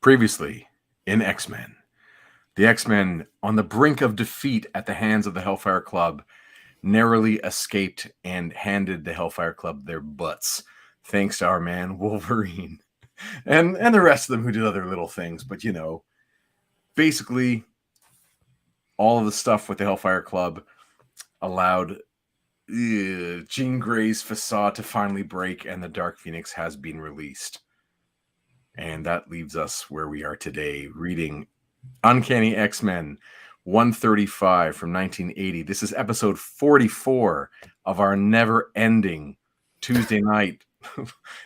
Previously in X-Men. The X-Men, on the brink of defeat at the hands of the Hellfire Club, narrowly escaped and handed the Hellfire Club their butts, thanks to our man Wolverine. And the rest of them who did other little things. But, you know, basically, all of the stuff with the Hellfire Club allowed Jean Grey's facade to finally break, and the Dark Phoenix has been released. And that leaves us where we are today, reading Uncanny X-Men 135 from 1980. This is episode 44 of our never-ending Tuesday night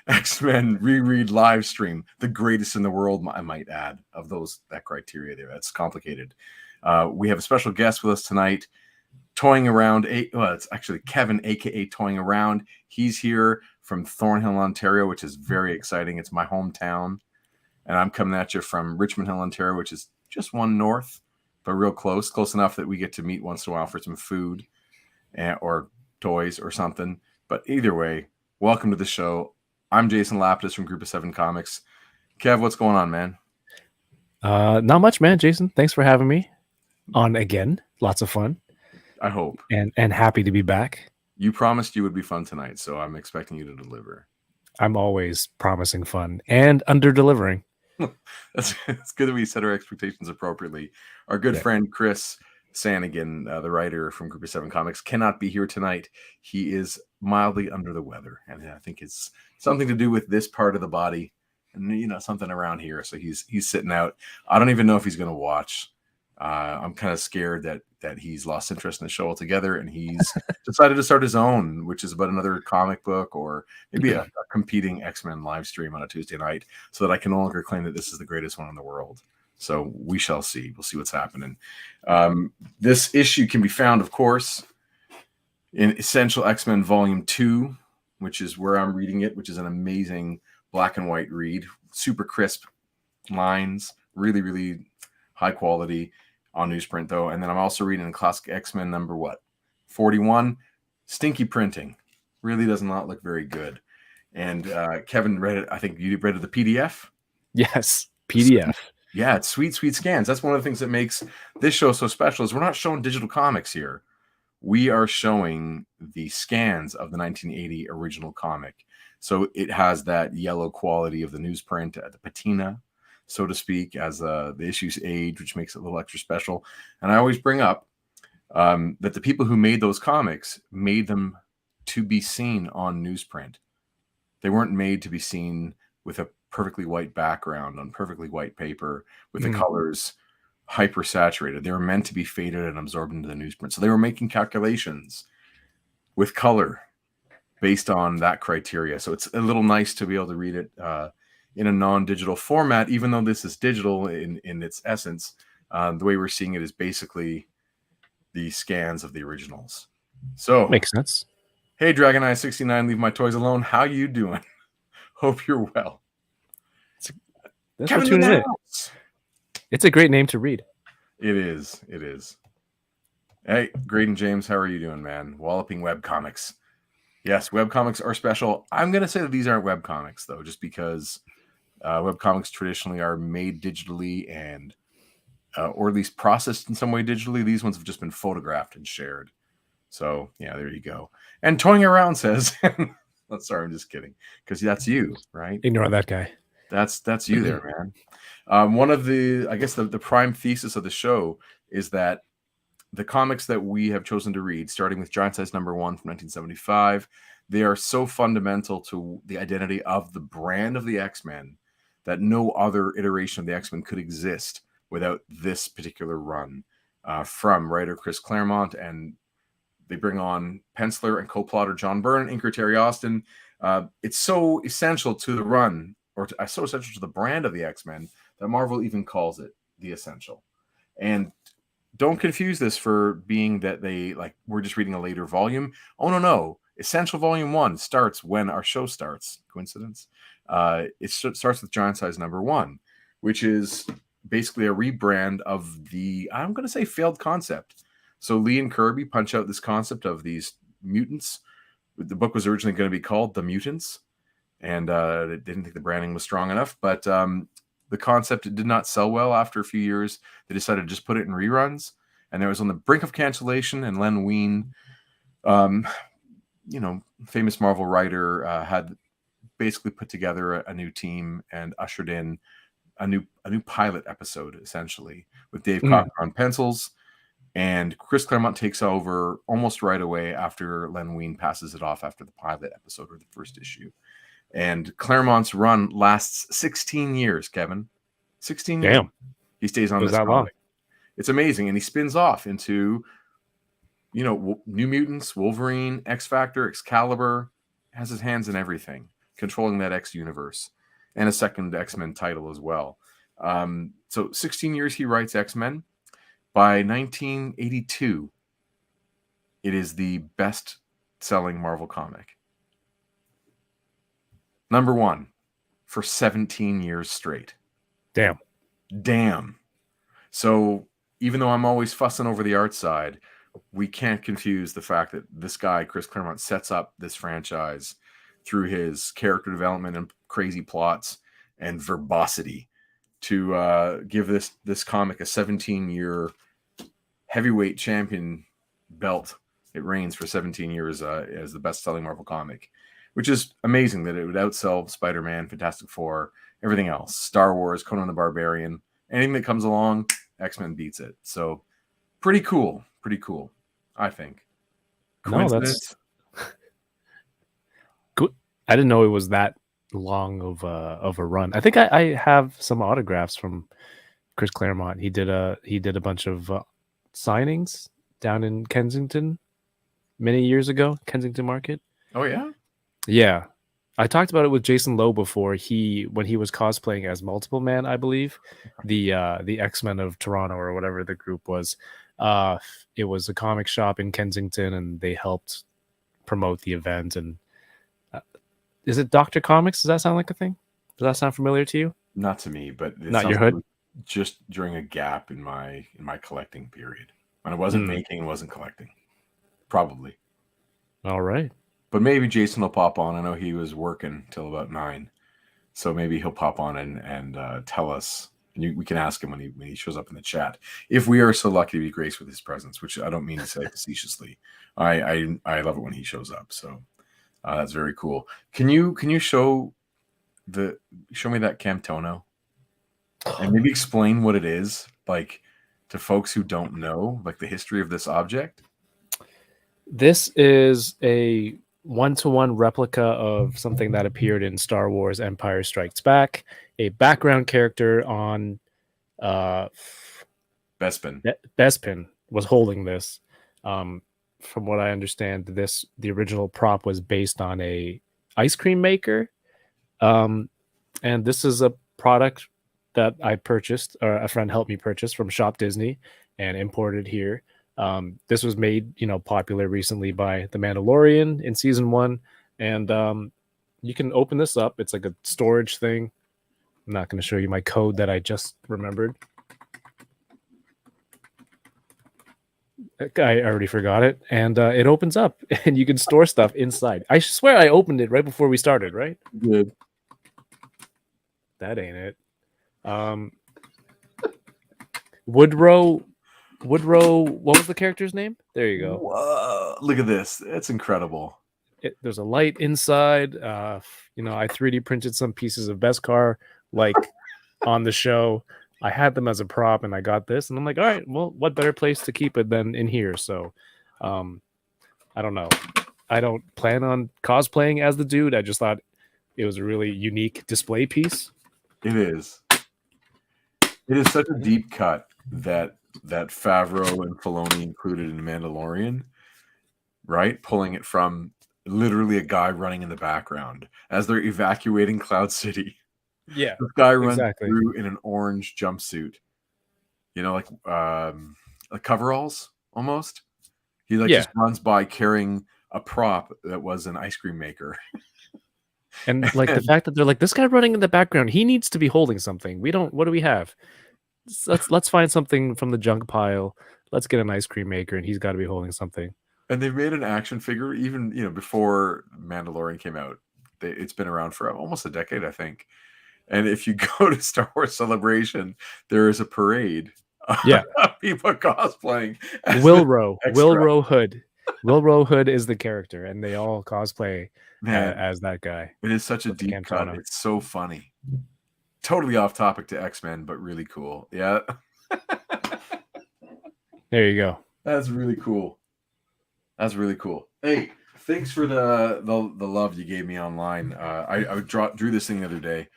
X-Men reread live stream, the greatest in the world, I might add, of that criteria there. That's complicated. We have a special guest with us tonight, Toying Around. It's actually Kevin, a.k.a. Toying Around. He's here from Thornhill, Ontario, which is very exciting. It's my hometown. And I'm coming at you from Richmond Hill, Ontario, which is just one north, but real close enough that we get to meet once in a while for some food or toys or something. But either way, welcome to the show. I'm Jason Lapidus from Group of 7 Comics. Kev, what's going on, man? Not much, man. Jason, thanks for having me on again. Lots of fun. I hope. And happy to be back. You promised you would be fun tonight, so I'm expecting you to deliver. I'm always promising fun and under-delivering. It's good that we set our expectations appropriately. Our good friend Chris Sanigan, the writer from Group of 7 Comics, cannot be here tonight. He is mildly under the weather, and I think it's something to do with this part of the body, and you know, something around here. So he's sitting out. I don't even know if he's going to watch. I'm kind of scared that he's lost interest in the show altogether, and he's decided to start his own, which is about another comic book or maybe a competing X-Men live stream on a Tuesday night, so that I can no longer claim that this is the greatest one in the world. So we shall see. We'll see what's happening. This issue can be found, of course, in Essential X-Men Volume 2, which is where I'm reading it, which is an amazing black and white read. Super crisp lines, really, really high quality on newsprint, though. And then I'm also reading Classic X-Men number 41. Stinky printing. Really does not look very good. And Kevin read it. I think you read it the PDF? Yes, PDF. Yeah, it's sweet scans. That's one of the things that makes this show so special is we're not showing digital comics here. We are showing the scans of the 1980 original comic. So it has that yellow quality of the newsprint, the patina, so to speak, as the issues age, which makes it a little extra special. And I always bring up that the people who made those comics made them to be seen on newsprint. They weren't made to be seen with a perfectly white background on perfectly white paper with the colors hyper saturated. They were meant to be faded and absorbed into the newsprint. So they were making calculations with color based on that criteria. So it's a little nice to be able to read it in a non-digital format, even though this is digital in its essence. The way we're seeing it is basically the scans of the originals. So makes sense. Hey, Dragon Eye 69, leave my toys alone. How you doing? Hope you're well. That's what tuning in. It's a great name to read. It is. Hey, Graydon James, how are you doing, man? Walloping webcomics. Yes, webcomics are special. I'm going to say that these aren't webcomics, though, just because webcomics traditionally are made digitally and or at least processed in some way digitally. These ones have just been photographed and shared. So, yeah, there you go. And Toying Around says, sorry, I'm just kidding, because that's you, right? Ignore that guy. That's you there, man. One of the, I guess, the prime thesis of the show is that the comics that we have chosen to read, starting with Giant Size number 1 from 1975, they are so fundamental to the identity of the brand of the X-Men that no other iteration of the X-Men could exist without this particular run from writer Chris Claremont. And they bring on penciler and co-plotter John Byrne, inker Terry Austin. It's so essential to the run, or so essential to the brand of the X-Men, that Marvel even calls it the Essential. And don't confuse this for being that we're just reading a later volume. Oh, no. Essential Volume 1 starts when our show starts. Coincidence? It starts with Giant Size number 1, which is basically a rebrand of the, I'm going to say, failed concept. So Lee and Kirby punch out this concept of these mutants. The book was originally going to be called The Mutants, and they didn't think the branding was strong enough. But the concept did not sell well after a few years. They decided to just put it in reruns, and it was on the brink of cancellation. And Len Wein, famous Marvel writer, had basically put together a new team and ushered in a new pilot episode, essentially, with Dave Cockrum on pencils. And Chris Claremont takes over almost right away after Len Wein passes it off after the pilot episode or the first issue. And Claremont's run lasts 16 years, Kevin. 16 years. Damn. He stays on Was this that comic. long? It's amazing. And he spins off into, New Mutants, Wolverine, X-Factor, Excalibur. Has his hands in everything, controlling that X universe, and a second X-Men title as well. So 16 years he writes X-Men. By 1982, it is the best-selling Marvel comic. Number one for 17 years straight. Damn. So even though I'm always fussing over the art side, we can't confuse the fact that this guy, Chris Claremont, sets up this franchise through his character development and crazy plots and verbosity to give this comic a 17-year heavyweight champion belt. It reigns for 17 years as the best-selling Marvel comic, which is amazing that it would outsell Spider-Man, Fantastic Four, everything else. Star Wars, Conan the Barbarian, anything that comes along, X-Men beats it. So pretty cool, I think. Coincidence? No, that's good. I didn't know it was that long of a run. I think I have some autographs from Chris Claremont. He did a bunch of signings down in Kensington many years ago, Kensington Market. Oh yeah? Yeah. I talked about it with Jason Lowe before. When he was cosplaying as Multiple Man, I believe, the X-Men of Toronto or whatever the group was. It was a comic shop in Kensington, and they helped promote the event. And is it Dr. Comics? Does that sound like a thing? Does that sound familiar to you? Not to me, but it Not your hood? Just during a gap in my collecting period when I wasn't making and wasn't collecting, probably. All right. But maybe Jason will pop on. I know he was working till about 9, so maybe he'll pop on and tell us. And we can ask him when he shows up in the chat if we are so lucky to be graced with his presence, which I don't mean to say facetiously. I love it when he shows up. So that's very cool. Can you show me that Camtono and maybe explain what it is, like, to folks who don't know, like, the history of this object? This is a 1-to-1 replica of something that appeared in Star Wars Empire Strikes Back, a background character on Bespin. Bespin was holding this. From what I understand, the original prop was based on a ice cream maker. And this is a product that I purchased, or a friend helped me purchase from Shop Disney and imported here. This was made, popular recently by The Mandalorian in season 1. And you can open this up. It's like a storage thing. I'm not going to show you my code that I just remembered. I already forgot it. And it opens up and you can store stuff inside. I swear I opened it right before we started, right? Good. That ain't it. Woodrow, what was the character's name? There you go. Whoa, look at this. It's incredible. There's a light inside. I 3D printed some pieces of Beskar, like on the show. I had them as a prop, and I got this, and I'm like, all right, well, what better place to keep it than in here? So, I don't know. I don't plan on cosplaying as the dude. I just thought it was a really unique display piece. It is. It is such a deep cut that Favreau and Filoni included in Mandalorian, right? Pulling it from literally a guy running in the background as they're evacuating Cloud City. Yeah, this guy runs exactly. through in an orange jumpsuit, like coveralls almost. He just runs by carrying a prop that was an ice cream maker. And the fact that they're like, this guy running in the background, he needs to be holding something. What do we have? Let's find something from the junk pile. Let's get an ice cream maker, and he's got to be holding something. And they've made an action figure even before Mandalorian came out. It's been around for almost a decade, I think. And if you go to Star Wars Celebration, there is a parade Yeah. of people cosplaying as Wilro extra. Hood. Wilro Hood is the character, and they all cosplay Man, as that guy. it is such a with the deep cut. Cantona. It's so funny. Totally off topic to X-Men, but really cool. Yeah. There you go. That's really cool. That's really cool. Hey, thanks for the love you gave me online. I drew this thing the other day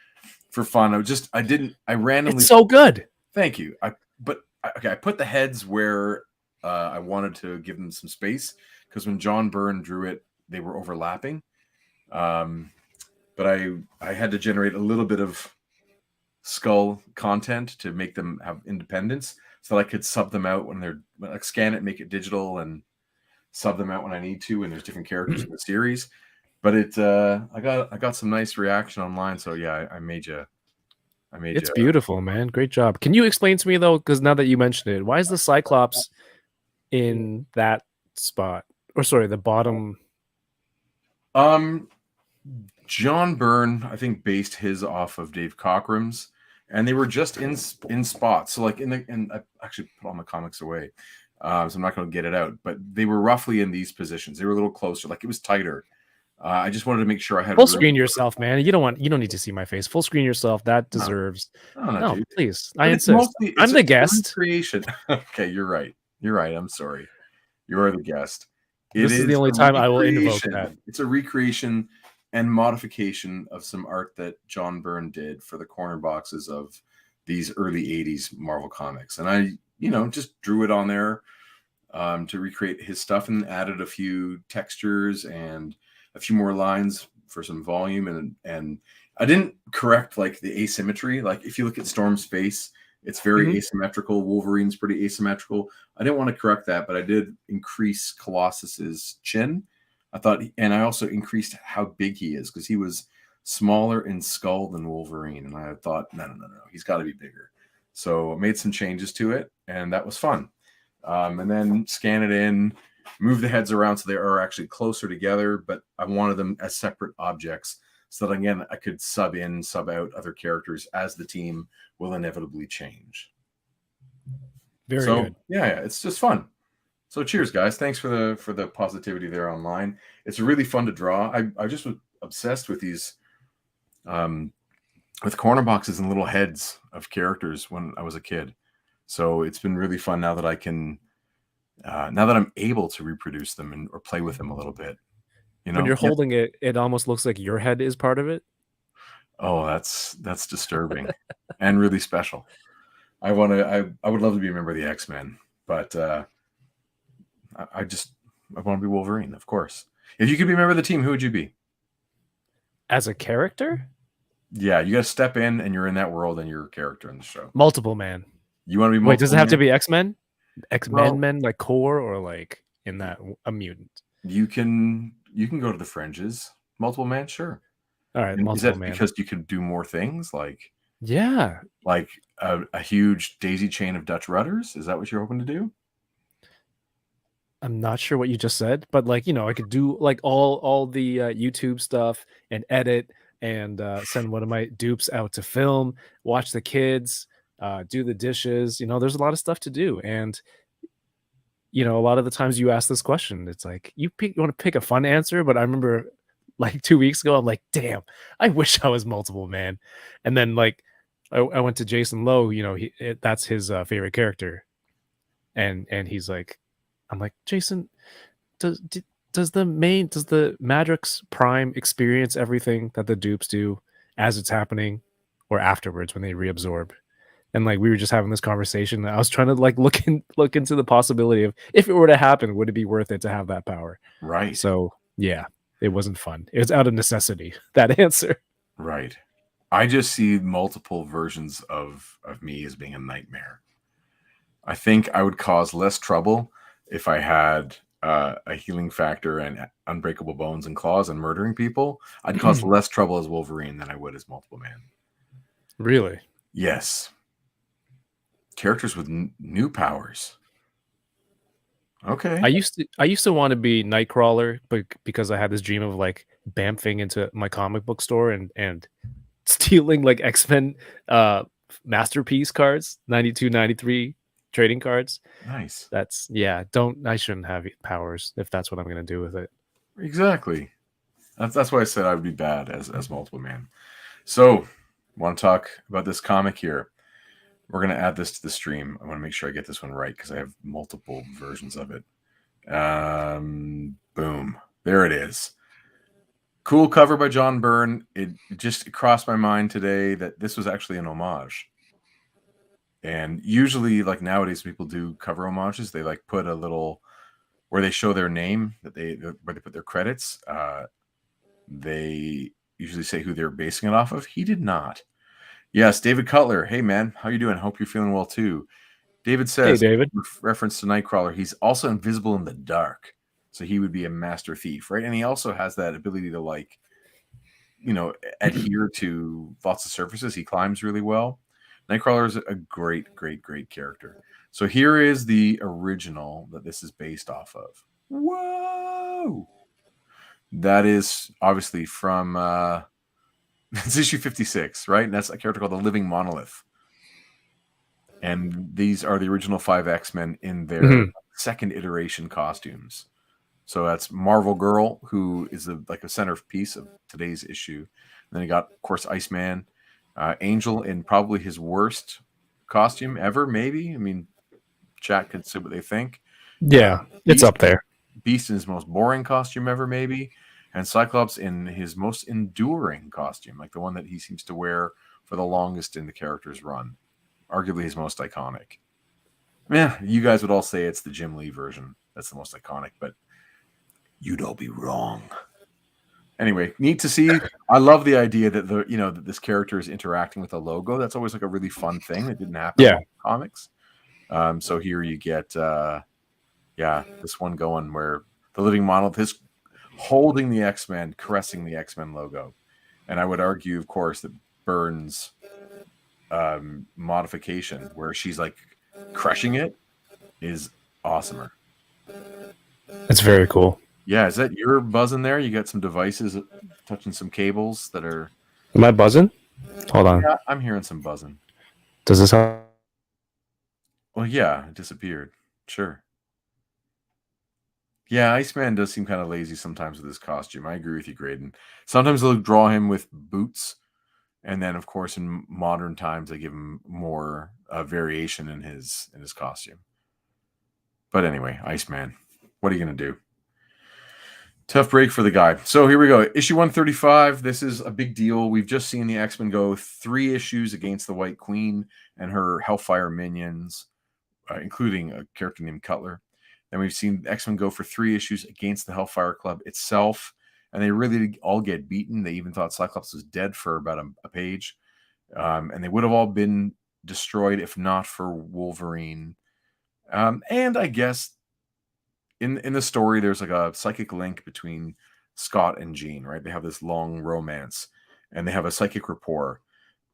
for fun. I randomly. It's so good. Thank you. I put the heads where I wanted to give them some space, because when John Byrne drew it, they were overlapping. But I had to generate a little bit of skull content to make them have independence, so that I could sub them out when they're like scan it, make it digital, and sub them out when I need to. And there's different characters in the series. But I got some nice reaction online. So yeah, I made you. It's beautiful, man. Great job. Can you explain to me though, because now that you mentioned it, why is the Cyclops in that spot? Or sorry, the bottom. John Byrne, I think, based his off of Dave Cockrum's, and they were just in spots. So like I actually put all my comics away, so I'm not going to get it out. But they were roughly in these positions. They were a little closer. Like it was tighter. I just wanted to make sure I had Full screen yourself, man. You don't need to see my face. Full screen yourself. That deserves. No, please. I insist. I'm the guest. Creation. Okay, you're right. You're right. I'm sorry. You are the guest. This is the only time I will invoke that. It's a recreation and modification of some art that John Byrne did for the corner boxes of these early 80s Marvel comics. And I, just drew it on there to recreate his stuff, and added a few textures and a few more lines for some volume. And I didn't correct like the asymmetry. Like if you look at Storm's face, it's very asymmetrical. Wolverine's pretty asymmetrical. I didn't want to correct that, but I did increase Colossus's chin. I thought, and I also increased how big he is, because he was smaller in skull than Wolverine. And I thought, no, he's got to be bigger. So I made some changes to it, and that was fun. And then scan it in, move the heads around so they are actually closer together, but I wanted them as separate objects, so that again I could sub in, sub out other characters as the team will inevitably change. Very good. Yeah, it's just fun. So cheers, guys. Thanks for the positivity there online. It's really fun to draw. I just was obsessed with these with corner boxes and little heads of characters when I was a kid. So it's been really fun now that I can now that I'm able to reproduce them or play with them a little bit. When you're holding it, it almost looks like your head is part of it. Oh, that's disturbing and really special. I would love to be a member of the X-Men, but I want to be Wolverine, of course. If you could be a member of the team, who would you be? As a character? Yeah, you got to step in, and you're in that world, and you're a character in the show. Multiple man. You want to be multiple? Wait, does it have to be X-Men? X-Men men, like core, or like in that a mutant? You can go to the fringes. Multiple man, sure. All right, multiple is that man. Because you could do more things, like like a huge daisy chain of Dutch rudders? Is that what you're hoping to do? I'm not sure what you just said, but like I could do like all the YouTube stuff and edit and send one of my dupes out to film, watch the kids, do the dishes. There's a lot of stuff to do, and a lot of the times you ask this question, it's like you want to pick a fun answer, but I remember like 2 weeks ago, I'm like, damn, I wish I was multiple man. And then like I went to Jason Lowe, that's his favorite character, and he's like, I'm like, Jason, does the Madrix Prime experience everything that the dupes do as it's happening, or afterwards when they reabsorb? And like we were just having this conversation. I was trying to like look into the possibility of, if it were to happen, would it be worth it to have that power? Right. So yeah, it wasn't fun. It was out of necessity, that answer. Right. I just see multiple versions of me as being a nightmare. I think I would cause less trouble if I had a healing factor and unbreakable bones and claws and murdering people. I'd cause less trouble as Wolverine than I would as multiple man. Really? Yes. Characters with new powers. Okay. I used to want to be Nightcrawler, but because I had this dream of like bamfing into my comic book store and stealing like X-Men masterpiece cards, 92, 93 trading cards. Nice. I shouldn't have powers if that's what I'm gonna do with it. Exactly. That's why I said I would be bad as multiple man. So, want to talk about this comic here? We're gonna add this to the stream. I want to make sure I get this one right because I have multiple versions of it. Boom. There it is. Cool cover by John Byrne. It just crossed my mind today that this was actually an homage. And usually, like nowadays, people do cover homages. They like put a little where they show their name where they put their credits. They usually say who they're basing it off of. He did not. Yes, David Cutler. Hey man, how you doing? Hope you're feeling well too. David says, "Hey David, reference to Nightcrawler. He's also invisible in the dark, so he would be a master thief, right? And he also has that ability to like, adhere to lots of surfaces. He climbs really well. Nightcrawler is a great, great, great character. So here is the original that this is based off of. Whoa! That is obviously from it's issue 56, right? And that's a character called the Living Monolith. And these are the original 5 X-Men in their second iteration costumes. So that's Marvel Girl, who is like a centerpiece of today's issue. And then you got, of course, Iceman, Angel in probably his worst costume ever, maybe. I mean, chat could say what they think. Yeah, it's up there. Beast in his most boring costume ever, maybe. And Cyclops in his most enduring costume, like the one that he seems to wear for the longest in the character's run. Arguably his most iconic. Yeah, you guys would all say it's the Jim Lee version. That's the most iconic, but you'd all be wrong. Anyway, neat to see. I love the idea that that this character is interacting with the logo. That's always like a really fun thing that didn't happen in comics. So here you get this one going where the Living Monolith is holding the X-Men, caressing the X-Men logo. And I would argue, of course, that Byrne's modification where she's like crushing it is awesomer. It's very cool. Yeah, is that your buzzing there? You got some devices touching some cables that are... Am I buzzing? Hold on. Yeah, I'm hearing some buzzing. Does this help? Well, yeah, it disappeared. Sure. Yeah, Iceman does seem kind of lazy sometimes with his costume. I agree with you, Graydon. Sometimes they'll draw him with boots. And then, of course, in modern times, they give him more variation in his costume. But anyway, Iceman, what are you going to do? Tough break for the guy. So here we go. Issue 135. This is a big deal. We've just seen the X-Men go 3 issues against the White Queen and her Hellfire minions, including a character named Cutler. Then we've seen X-Men go for 3 issues against the Hellfire Club itself. And they really all get beaten. They even thought Cyclops was dead for about a page. And they would have all been destroyed if not for Wolverine. And I guess in the story, there's like a psychic link between Scott and Jean, right? They have this long romance. And they have a psychic rapport.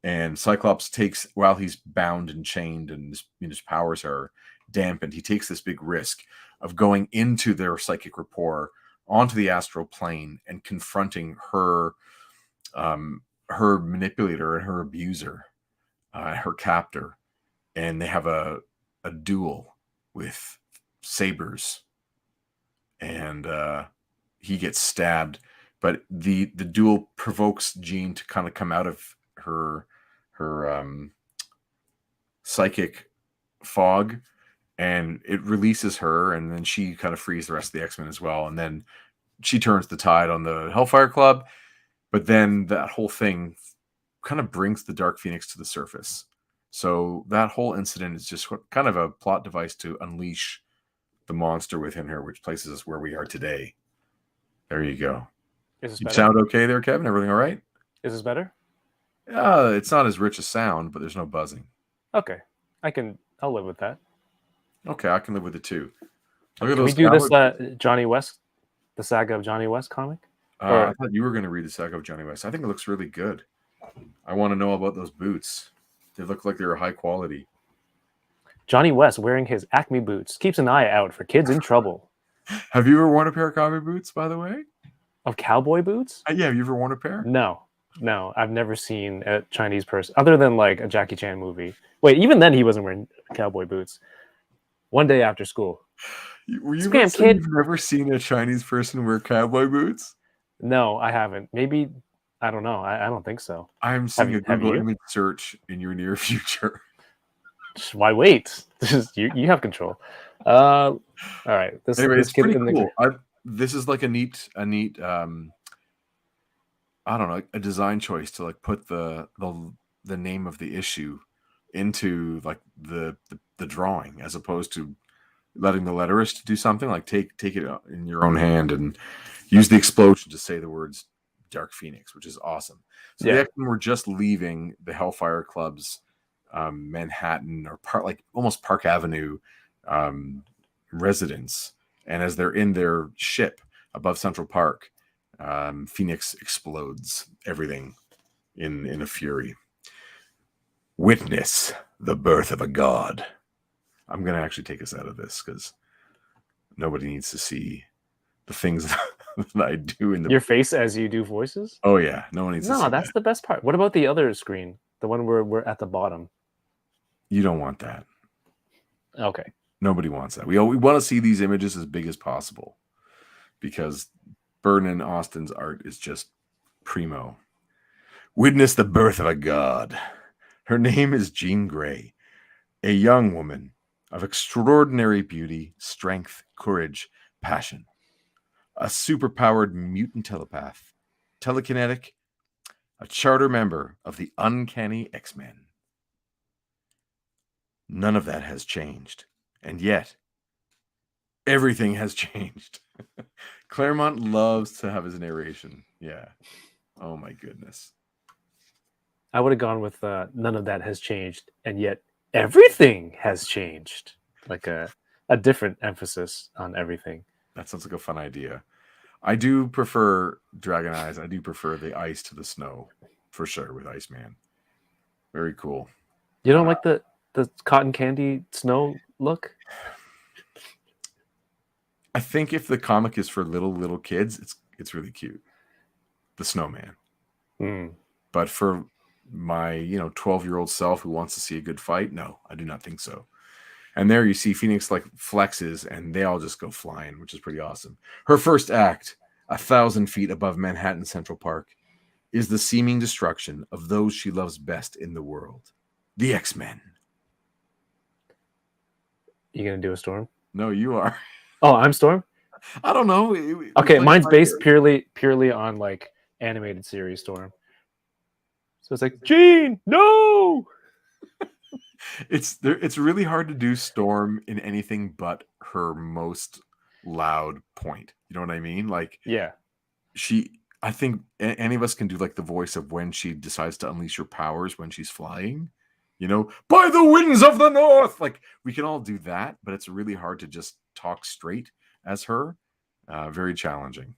And Cyclops takes, while he's bound and chained and his powers are dampened, he takes this big risk of going into their psychic rapport onto the astral plane and confronting her manipulator and her abuser, her captor. And they have a duel with sabers. And he gets stabbed. But the duel provokes Jean to kind of come out of her psychic fog, and it releases her, and then she kind of frees the rest of the X-Men as well. And then she turns the tide on the Hellfire Club, but then that whole thing kind of brings the Dark Phoenix to the surface. So that whole incident is just kind of a plot device to unleash the monster within her, which places us where we are today. There you go. You sound okay there, Kevin? Everything all right? Is this better? It's not as rich a sound, but there's no buzzing. Okay. I'll live with that. Okay, I can live with it too. Can we do this Johnny West, the saga of Johnny West comic? I thought you were going to read the saga of Johnny West. I think it looks really good. I want to know about those boots. They look like they're high quality. Johnny West wearing his Acme boots keeps an eye out for kids in trouble. Have you ever worn a pair of cowboy boots, by the way? Of cowboy boots? Yeah, have you ever worn a pair? No. No, I've never seen a Chinese person other than like a Jackie Chan movie. Wait, even then he wasn't wearing cowboy boots. One day after school. Were you about Scram to say kid. you've never seen a Chinese person wear cowboy boots? No, I haven't. Maybe I don't know. I don't think so. I'm seeing a Have Google you? image search in your near future. Why wait? You have control. All right. Anyway, This it's kid pretty in the cool. This is like a neat I don't know, a design choice to like put the name of the issue into like the drawing, as opposed to letting the letterist do something like take it in your own hand and use the explosion to say the words Dark Phoenix, which is awesome. So the Yeah. X-Men were just leaving the Hellfire Club's Manhattan or like almost Park Avenue residence, and as they're in their ship above Central Park, Phoenix explodes everything in a fury. Witness the birth of a god. I'm going to actually take us out of this because nobody needs to see the things that I do in the... Your face as you do voices? Oh, yeah. No one needs to see No, that's that. the best part. What about the other screen? The one where we're at the bottom. You don't want that. Okay. Nobody wants that. We want to see these images as big as possible because Byrne and Austin's art is just primo. Witness the birth of a god. Her name is Jean Grey, a young woman of extraordinary beauty, strength, courage, passion. A superpowered mutant telepath, telekinetic, a charter member of the Uncanny X-Men. None of that has changed. And yet, everything has changed. Claremont loves to have his narration. Yeah. Oh my goodness. I would have gone with none of that has changed, and yet everything has changed. Like a different emphasis on everything. That sounds like a fun idea. I do prefer Dragon Eyes. I do prefer the ice to the snow, for sure, with Iceman. Very cool. You don't like the cotton candy snow look? I think if the comic is for little kids, it's really cute. The snowman. But for my 12-year-old self who wants to see a good fight, no, I do not think so. And there you see Phoenix like flexes and they all just go flying, which is pretty awesome. Her first act, 1,000 feet above Manhattan Central Park, is the seeming destruction of those she loves best in the world, the X-Men. You gonna do a Storm? No, you are. Oh, I'm Storm? I don't know. Okay, mine's based purely on like animated series Storm. So it's like, Jean, no. It's really hard to do Storm in anything but her most loud point. You know what I mean? Like, yeah, I think any of us can do like the voice of when she decides to unleash her powers when she's flying. By the winds of the north. Like, we can all do that, but it's really hard to just talk straight as her. Very challenging.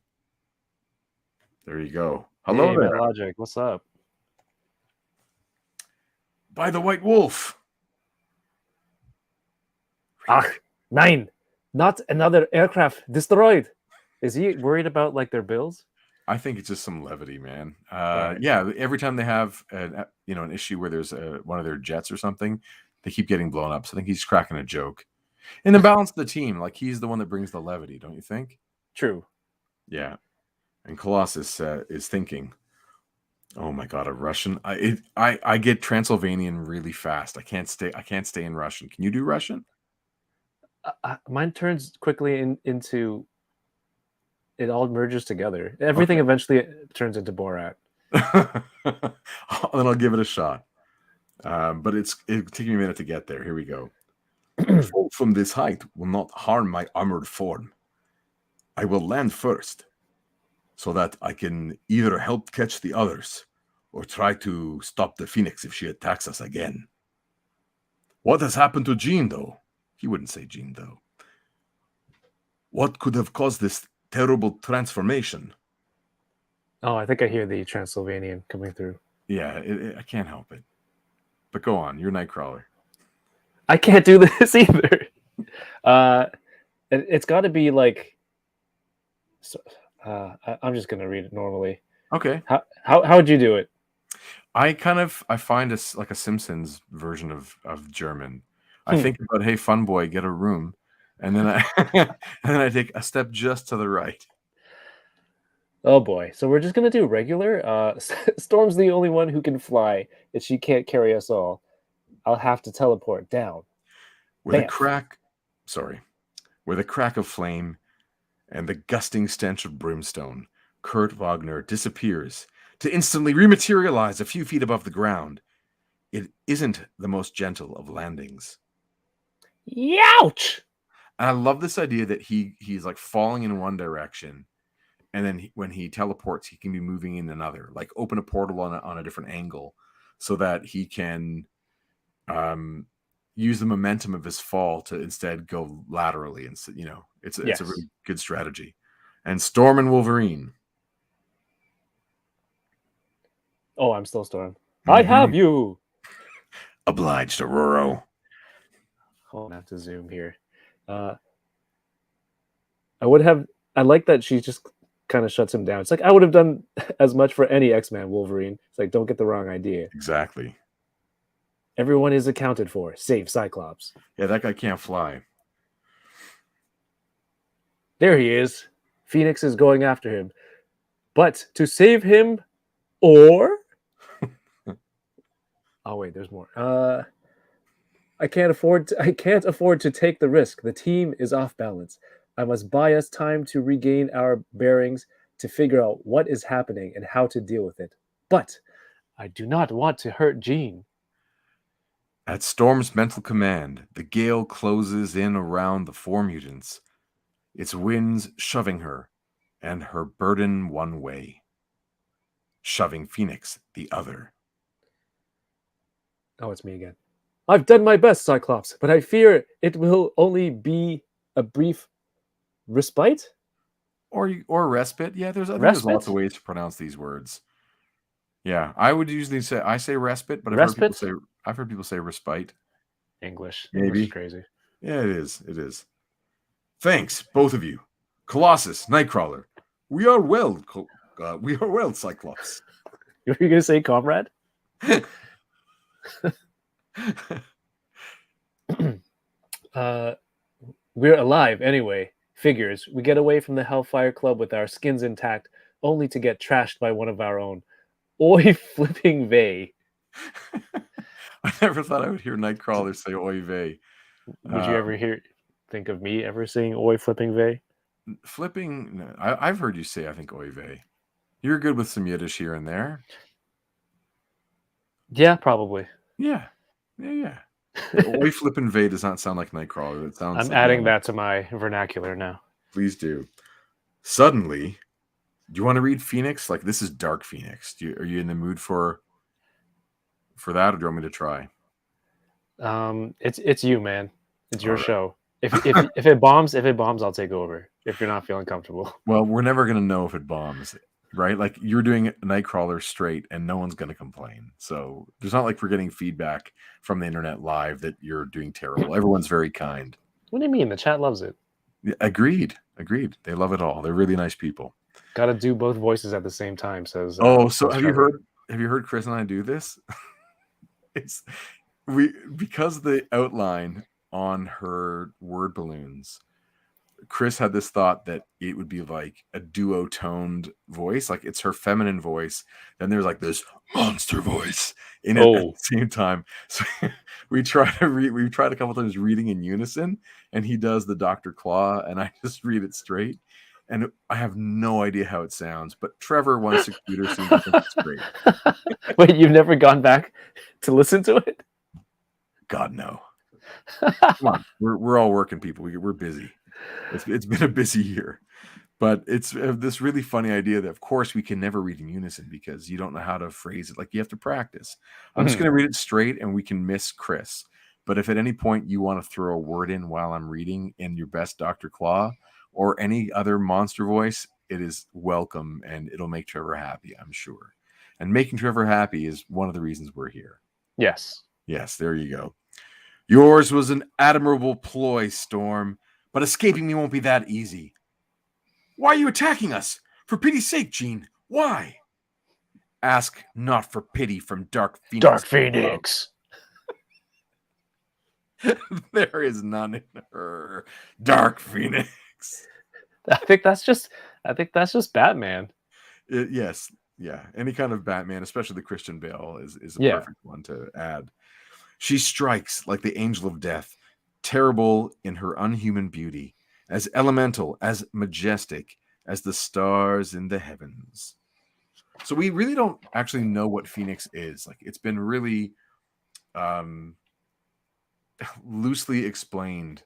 There you go. Hello hey, there. Logic. What's up? By the White Wolf. Ach, nein, not another aircraft destroyed. Is he worried about like their bills? I think it's just some levity, man. Right. Yeah, every time they have an issue where there's one of their jets or something, they keep getting blown up. So I think he's cracking a joke. In the balance of the team, like he's the one that brings the levity, don't you think? True. Yeah. And Colossus is thinking, oh my god, a Russian. I get Transylvanian really fast. I can't stay in Russian. Can you do Russian? Mine turns quickly into. It all merges together. Everything eventually turns into Borat. Then I'll give it a shot. But it'll take me a minute to get there. Here we go. Fall from this height will not harm my armored form. I will land first, so that I can either help catch the others or try to stop the Phoenix if she attacks us again. What has happened to Jean, though? He wouldn't say Jean, though. What could have caused this terrible transformation? Oh, I think I hear the Transylvanian coming through. Yeah, I can't help it. But go on, you're Nightcrawler. I can't do this either. It's got to be like. I'm just gonna read it normally. Okay. How would you do it? I find it's like a Simpsons version of German. I Hmm. think about, hey, fun boy, get a room, and then I and then I take a step just to the right. Oh boy. So we're just gonna do regular. Storm's the only one who can fly, and she can't carry us all. I'll have to teleport down. With a Bam. crack, sorry, with a crack of flame and the gusting stench of brimstone, Kurt Wagner disappears to instantly rematerialize a few feet above the ground. It isn't the most gentle of landings. Youch! And I love this idea that he's like falling in one direction, and then when he teleports, he can be moving in another, like open a portal on a different angle, so that he can use the momentum of his fall to instead go laterally. And it's Yes. a really good strategy. And Storm and Wolverine. Oh, I'm still Storm. I have you. Obliged, Aurora. Hold on, I have to zoom here. I like that she just kind of shuts him down. It's like I would have done as much for any X-Men Wolverine. It's like, don't get the wrong idea. Exactly. Everyone is accounted for, save Cyclops. Yeah, that guy can't fly. There he is. Phoenix is going after him. But to save him, or... Oh, wait, there's more. I can't afford to take the risk. The team is off balance. I must buy us time to regain our bearings, to figure out what is happening and how to deal with it. But I do not want to hurt Jean. At Storm's mental command, the gale closes in around the four mutants, its winds shoving her, and her burden one way, shoving Phoenix the other. Oh, it's me again. I've done my best, Cyclops, but I fear it will only be a brief respite? Or respite. Yeah, there's Respite? lots of ways to pronounce these words. Yeah, I would usually say respite, but Respite? I've heard people say respite. English. Maybe. English is crazy. Yeah, it is. It is. Thanks, both of you. Colossus, Nightcrawler. We are well, Cyclops. You were going to say comrade? We're alive anyway. Figures. We get away from the Hellfire Club with our skins intact, only to get trashed by one of our own. Oi flipping vey. I never thought I would hear Nightcrawler say oy vey. Would you ever think of me ever saying oi flipping vey? Flipping, no, I've heard you say, I think, oy vey. You're good with some Yiddish here and there. Yeah, probably. Yeah. Oi flipping vey does not sound like Nightcrawler. It sounds. I'm adding that to my vernacular now. Please do. Suddenly, do you want to read Phoenix? Like, this is Dark Phoenix. Are you in the mood for that, or do you want me to try? It's you, man. It's your show. If it bombs, I'll take over. If you're not feeling comfortable. Well, we're never gonna know if it bombs, right? Like, you're doing Nightcrawler straight, and no one's gonna complain. So there's not like we're getting feedback from the internet live that you're doing terrible. Everyone's very kind. What do you mean? The chat loves it. Yeah, agreed. They love it all. They're really nice people. Got to do both voices at the same time. Says. So have you heard Chris and I do this? Because the outline on her word balloons, Chris had this thought that it would be like a duo-toned voice, like it's her feminine voice, then there's like this monster voice in it at the same time. So we tried a couple times reading in unison, and he does the Dr. Claw, and I just read it straight, and I have no idea how it sounds. But Trevor 162 seems to think it's great. Wait, you've never gone back to listen to it? God, no. Come on, we're all working people. We're busy. It's been a busy year, but it's this really funny idea that, of course, we can never read in unison because you don't know how to phrase it. Like, you have to practice. I'm just going to read it straight, and we can miss Chris. But if at any point you want to throw a word in while I'm reading in your best Dr. Claw or any other monster voice, it is welcome, and it'll make Trevor happy, I'm sure. And making Trevor happy is one of the reasons we're here. Yes, there you go. Yours was an admirable ploy, Storm, but escaping me won't be that easy. Why are you attacking us? For pity's sake, Jean, why? Ask not for pity from Dark Phoenix. Dark Phoenix. There is none in her. Dark Phoenix. I think that's just Batman. Yes. Yeah. Any kind of Batman, especially the Christian Bale, is a Yeah. perfect one to add. She strikes like the angel of death, terrible in her unhuman beauty, as elemental, as majestic as the stars in the heavens. So we really don't actually know what Phoenix is. Like, it's been really loosely explained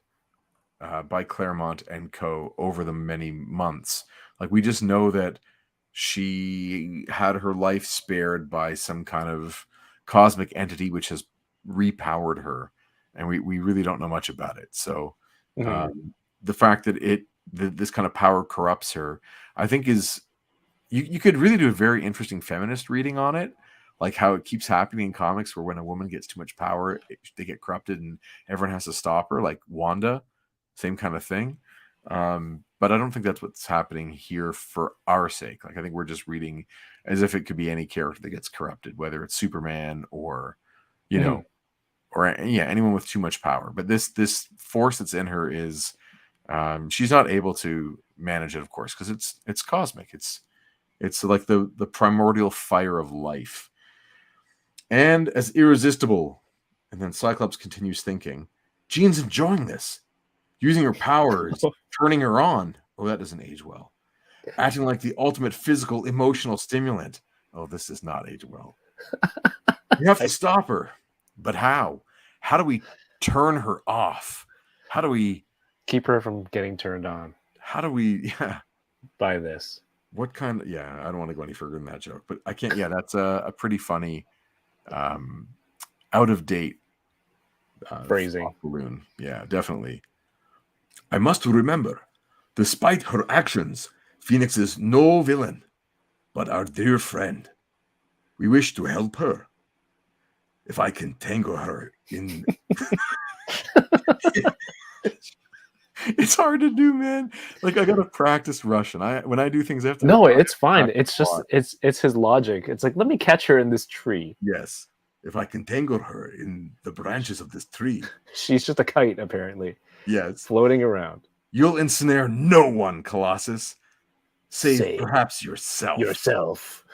by Claremont and co. over the many months. Like, we just know that she had her life spared by some kind of cosmic entity which has repowered her, and we really don't know much about it. So the fact that this kind of power corrupts her, I think is you could really do a very interesting feminist reading on it, like how it keeps happening in comics where when a woman gets too much power, they get corrupted and everyone has to stop her, like Wanda, same kind of thing. But I don't think that's what's happening here for our sake. Like, I think we're just reading as if it could be any character that gets corrupted, whether it's Superman or, you know, or anyone with too much power. But this force that's in her is, she's not able to manage it, of course, because it's cosmic. It's like the primordial fire of life, and as irresistible. And then Cyclops continues thinking, Jean's enjoying this. Using her powers, turning her on. Oh, that doesn't age well. Acting like the ultimate physical, emotional stimulant. Oh, this does not age well. We have to stop her. But how? How do we turn her off? How do we keep her from getting turned on? How do we by this? What kind of, I don't want to go any further than that joke, but I can't. Yeah, that's a pretty funny, out of date phrasing. Balloon. Yeah, definitely. I must remember, despite her actions, Phoenix is no villain, but our dear friend. We wish to help her. If I can tangle her in... It's hard to do, man. Like, I gotta practice Russian. When I do things, I have to... No, it's fine. It's just, it's his logic. It's like, let me catch her in this tree. Yes. If I can tangle her in the branches of this tree. She's just a kite, apparently. Yes. Floating around. You'll ensnare no one, Colossus. Save perhaps yourself. Yourself.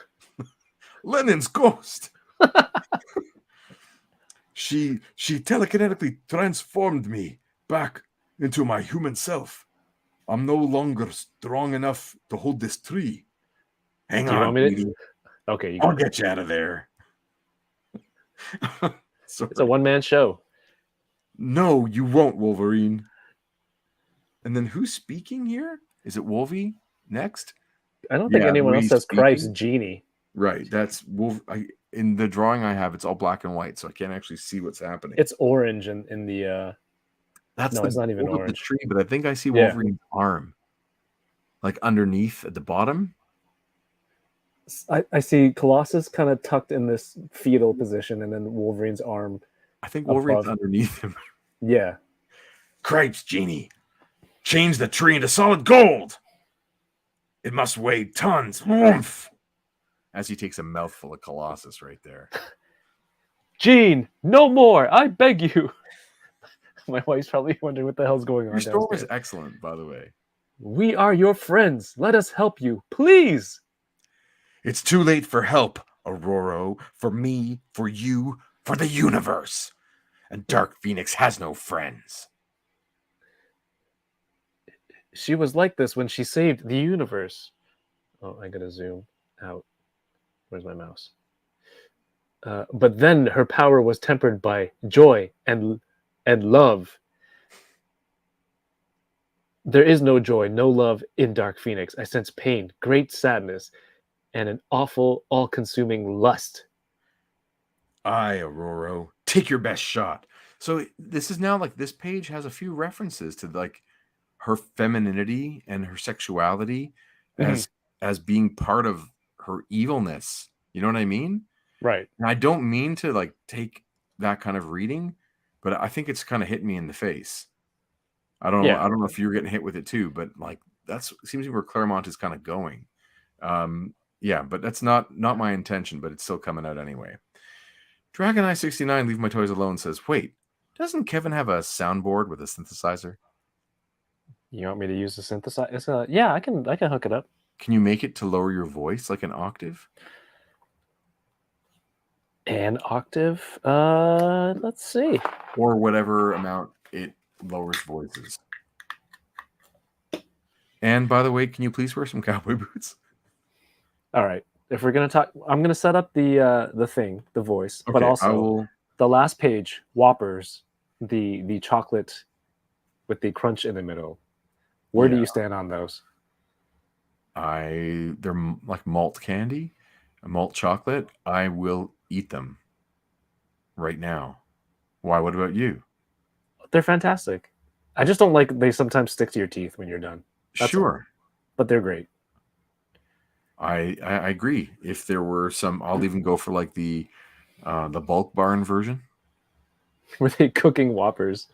Lenin's ghost. She telekinetically transformed me back into my human self. I'm no longer strong enough to hold this tree. Hang on, Petey. Okay, I'll get you out of there. It's a one-man show. No, you won't, Wolverine. And then who's speaking here? Is it Wolvie next? I don't think anyone else says Christ Genie. Right. That's in the drawing I have, it's all black and white, so I can't actually see what's happening. It's orange in the it's not even orange. The tree, but I think I see Wolverine's arm, like underneath at the bottom. I see Colossus kind of tucked in this fetal position, and then Wolverine's arm. I think Wolverine's underneath him. Yeah. Cripes, Genie. Change the tree into solid gold. It must weigh tons. Oomph. As he takes a mouthful of Colossus right there. Gene, no more. I beg you. My wife's probably wondering what the hell's going on. Your story was excellent, by the way. We are your friends. Let us help you, please. It's too late for help, Aurora. For me, for you, for the universe. And Dark Phoenix has no friends. She was like this when she saved the universe. Oh, I gotta zoom out. Where's my mouse? But then her power was tempered by joy and love. There is no joy, no love in Dark Phoenix. I sense pain, great sadness, and an awful, all-consuming lust. Aye, Aurora, take your best shot. So this is now like this page has a few references to like her femininity and her sexuality as being part of her evilness. You know what I mean? Right. And I don't mean to like take that kind of reading, but I think it's kind of hit me in the face. I don't know. I don't know if you're getting hit with it too, but like seems to be where Claremont is kind of going. Yeah, but that's not my intention, but it's still coming out anyway. Dragon Eye 69, Leave My Toys Alone, says, wait, doesn't Kevin have a soundboard with a synthesizer? You want me to use the synthesizer? Yeah, I can hook it up. Can you make it to lower your voice like an octave? An octave? Let's see. Or whatever amount it lowers voices. And by the way, can you please wear some cowboy boots? All right. If we're gonna talk, I'm gonna set up the thing, the voice, Okay, but also the last page, Whoppers, the chocolate with the crunch in the middle. Where do you stand on those? They're like malt candy, malt chocolate. I will eat them right now. Why? What about you? They're fantastic. I just don't like they sometimes stick to your teeth when you're done. That's Sure. all. But they're great. I agree. If there were some, I'll even go for like the bulk Byrne version. Were they cooking Whoppers?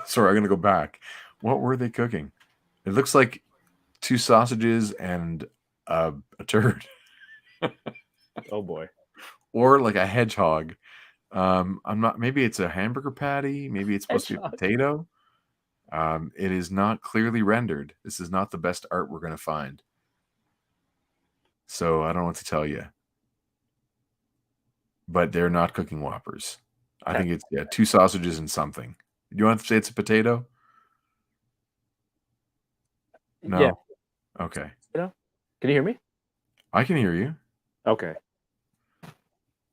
Sorry, I'm gonna go back. What were they cooking? It looks like 2 sausages and a turd. Oh boy. Or like a hedgehog. I'm not. Maybe it's a hamburger patty. Maybe it's supposed to be a potato. It is not clearly rendered. This is not the best art we're going to find. So I don't know what to tell you. But they're not cooking Whoppers. I think it's 2 sausages and something. Do you want to say it's a potato? No. Yeah. Okay. Can you hear me? I can hear you. Okay.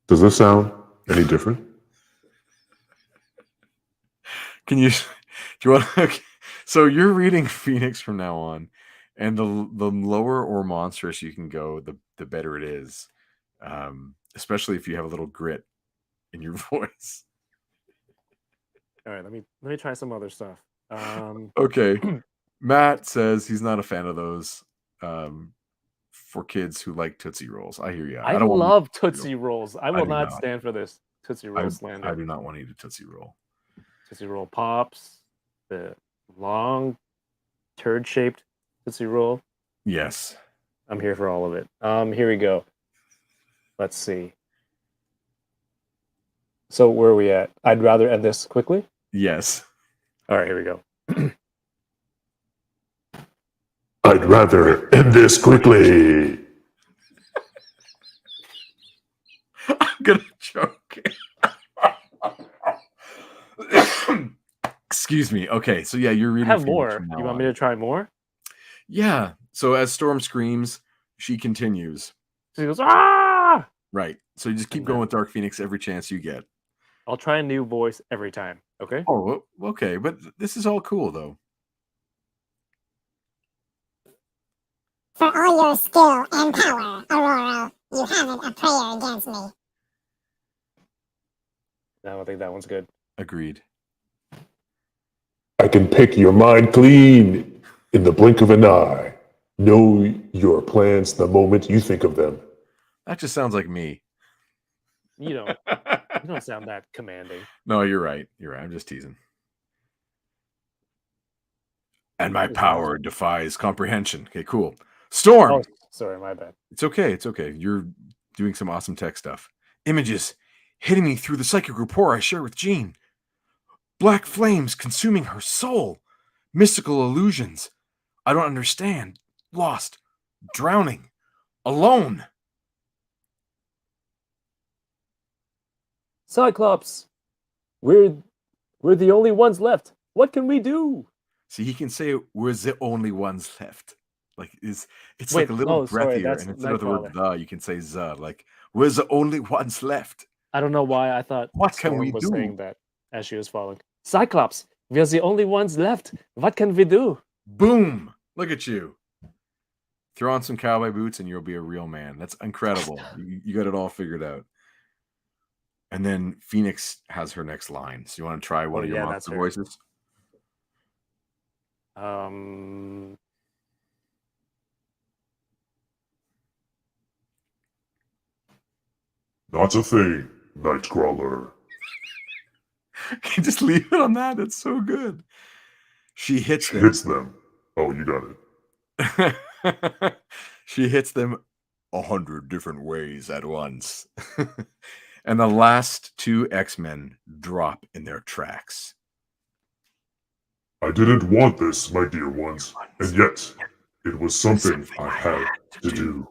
Does this sound any different? Can you? Do you want? Okay. So you're reading Phoenix from now on, and the lower or monstrous you can go, the better it is. Especially if you have a little grit in your voice. All right. Let me try some other stuff. Okay. Matt says he's not a fan of those. For kids who like Tootsie Rolls. I hear you. I don't love Tootsie Rolls. I will not stand for this Tootsie Roll slander. I do not want to eat a Tootsie Roll. Tootsie Roll Pops, the long turd-shaped Tootsie Roll. Yes. I'm here for all of it. Here we go. Let's see. So where are we at? I'd rather end this quickly? Yes. All right, here we go. I'd rather end this quickly. I'm gonna choke. Excuse me. Okay, so yeah, you're reading. I have more. You want me to try more? Yeah. So as Storm screams, she continues. She goes, ah! Right. So you just keep going with Dark Phoenix every chance you get. I'll try a new voice every time. Okay. Oh, okay. But this is all cool though. For all your skill and power, Aurora, you haven't a prayer against me. I don't think that one's good. Agreed. I can pick your mind clean in the blink of an eye. Know your plans the moment you think of them. That just sounds like me. You don't sound that commanding. No, you're right. You're right. I'm just teasing. And my power defies comprehension. Okay, cool. Storm. Oh, sorry, my bad. It's okay. It's okay. You're doing some awesome tech stuff. Images hitting me through the psychic rapport I share with Jean. Black flames consuming her soul. Mystical illusions. I don't understand. Lost. Drowning. Alone. Cyclops, we're the only ones left. What can we do? See, he can say we're the only ones left. Like it's like a little breathier, and instead of the word the, you can say the. Like we're the only ones left. I don't know why I thought what can we was do? Saying that as she was falling. Cyclops, we're the only ones left. What can we do? Boom! Look at you. Throw on some cowboy boots, and you'll be a real man. That's incredible. You got it all figured out. And then Phoenix has her next line. So you want to try one of your monster voices? Not a thing, Nightcrawler. Can you just leave it on that? It's so good. She hits them. Hits them. Oh, you got it. She hits them 100 different ways at once. And the last two X-Men drop in their tracks. I didn't want this, my dear ones, and yet it was something I had to do.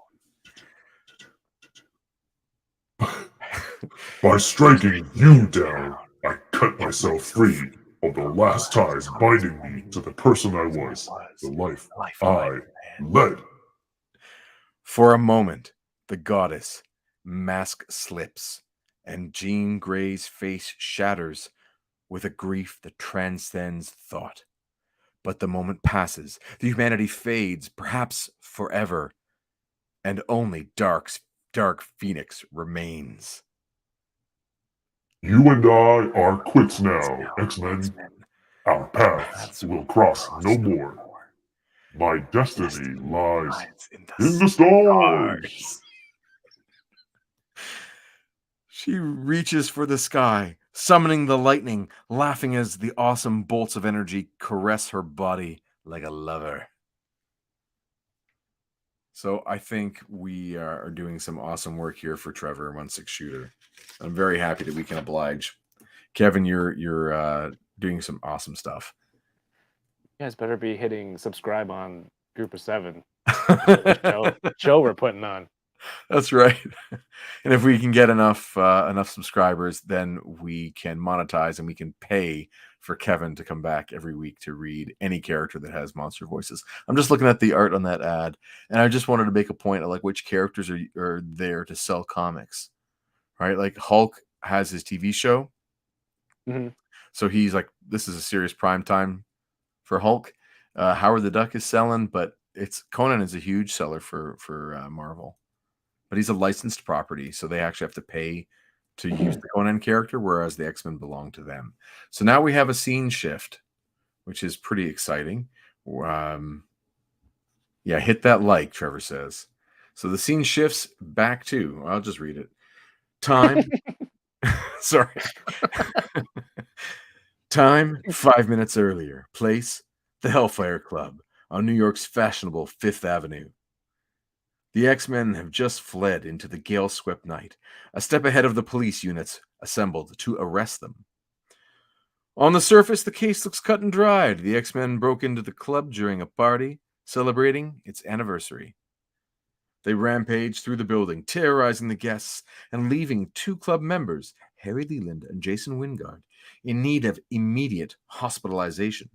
By striking you down, I cut myself free of the last ties binding me to the person I was, the life I led. For a moment, the goddess mask slips, and Jean Grey's face shatters with a grief that transcends thought. But the moment passes, the humanity fades, perhaps forever, and only Dark Phoenix remains. You and I are quits now, X-Men. Our paths will cross no more. My destiny lies in the stars. She reaches for the sky, summoning the lightning, laughing as the awesome bolts of energy caress her body like a lover. So I think we are doing some awesome work here for Trevor 1/6 Shooter. I'm very happy that we can oblige. Kevin, you're doing some awesome stuff. You guys better be hitting subscribe on Group of 7. Show we're putting on. That's right. And if we can get enough subscribers, then we can monetize and we can pay for Kevin to come back every week to read any character that has monster voices. I'm just looking at the art on that ad, and I just wanted to make a point of like which characters are there to sell comics, right? Like Hulk has his TV show, so he's like, this is a serious prime time for Hulk. Howard the Duck is selling, but Conan is a huge seller for Marvel. But he's a licensed property, so they actually have to pay to use the Conan character, whereas the X-Men belong to them. So now we have a scene shift, which is pretty exciting. Yeah, hit that like, Trevor says. So the scene shifts back to, I'll just read it. Time, sorry. Time, 5 minutes earlier. Place, the Hellfire Club on New York's fashionable Fifth Avenue. The X-Men have just fled into the gale-swept night, a step ahead of the police units assembled to arrest them. On the surface, the case looks cut and dried. The X-Men broke into the club during a party celebrating its anniversary. They rampaged through the building, terrorizing the guests and leaving 2 club members, Harry Leland and Jason Wingard, in need of immediate hospitalization.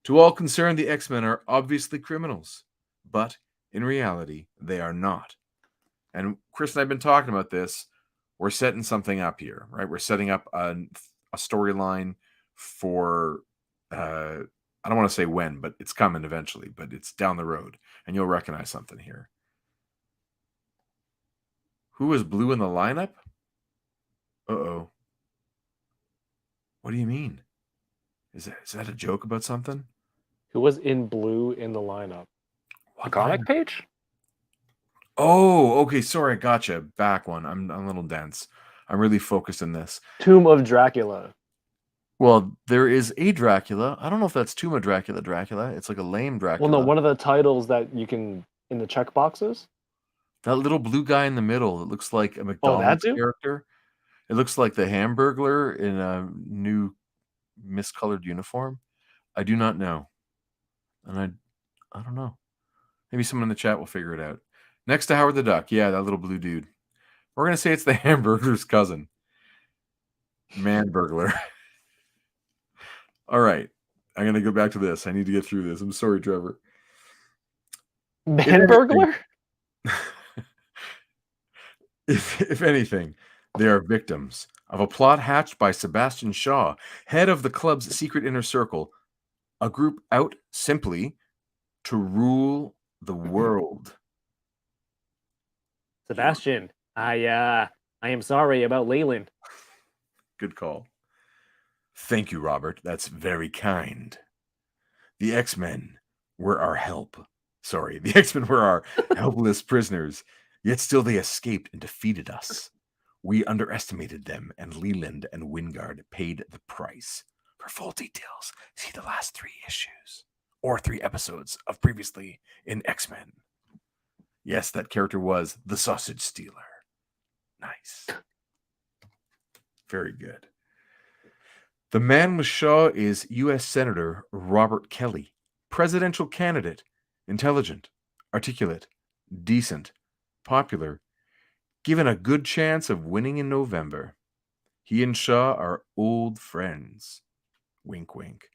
To all concerned, the X-Men are obviously criminals, but in reality, they are not. And Chris and I have been talking about this. We're setting something up here, right? We're setting up a storyline for, I don't want to say when, but it's coming eventually, but it's down the road. And you'll recognize something here. Who was blue in the lineup? Uh-oh. What do you mean? Is that a joke about something? Who was in blue in the lineup? The comic page? Oh, okay. Sorry, gotcha. Back one. I'm a little dense. I'm really focused on this. Tomb of Dracula. Well, there is a Dracula. I don't know if that's Tomb of Dracula. It's like a lame Dracula. Well, no, one of the titles that you can in the check boxes. That little blue guy in the middle. It looks like a McDonald's character. It looks like the Hamburglar in a new miscolored uniform. I do not know, and I don't know. Maybe someone in the chat will figure it out. Next to Howard the Duck. Yeah, that little blue dude. We're going to say it's the Hamburger's cousin. Man burglar. All right. I'm going to go back to this. I need to get through this. I'm sorry, Trevor. Man burglar? If anything, they are victims of a plot hatched by Sebastian Shaw, head of the club's secret inner circle, a group out simply to rule the world. Sebastian, I am sorry about Leland. Good call. Thank you, Robert. That's very kind. The X-Men were our help. Sorry, the X-Men were our helpless prisoners, yet still they escaped and defeated us. We underestimated them, and Leland and Wingard paid the price. For full details, see the last 3 issues. or 3 episodes of previously in X-Men. Yes, that character was the Sausage Stealer. Nice. Very good. The man with Shaw is U.S. Senator Robert Kelly, presidential candidate, intelligent, articulate, decent, popular, given a good chance of winning in November. He and Shaw are old friends. Wink, wink.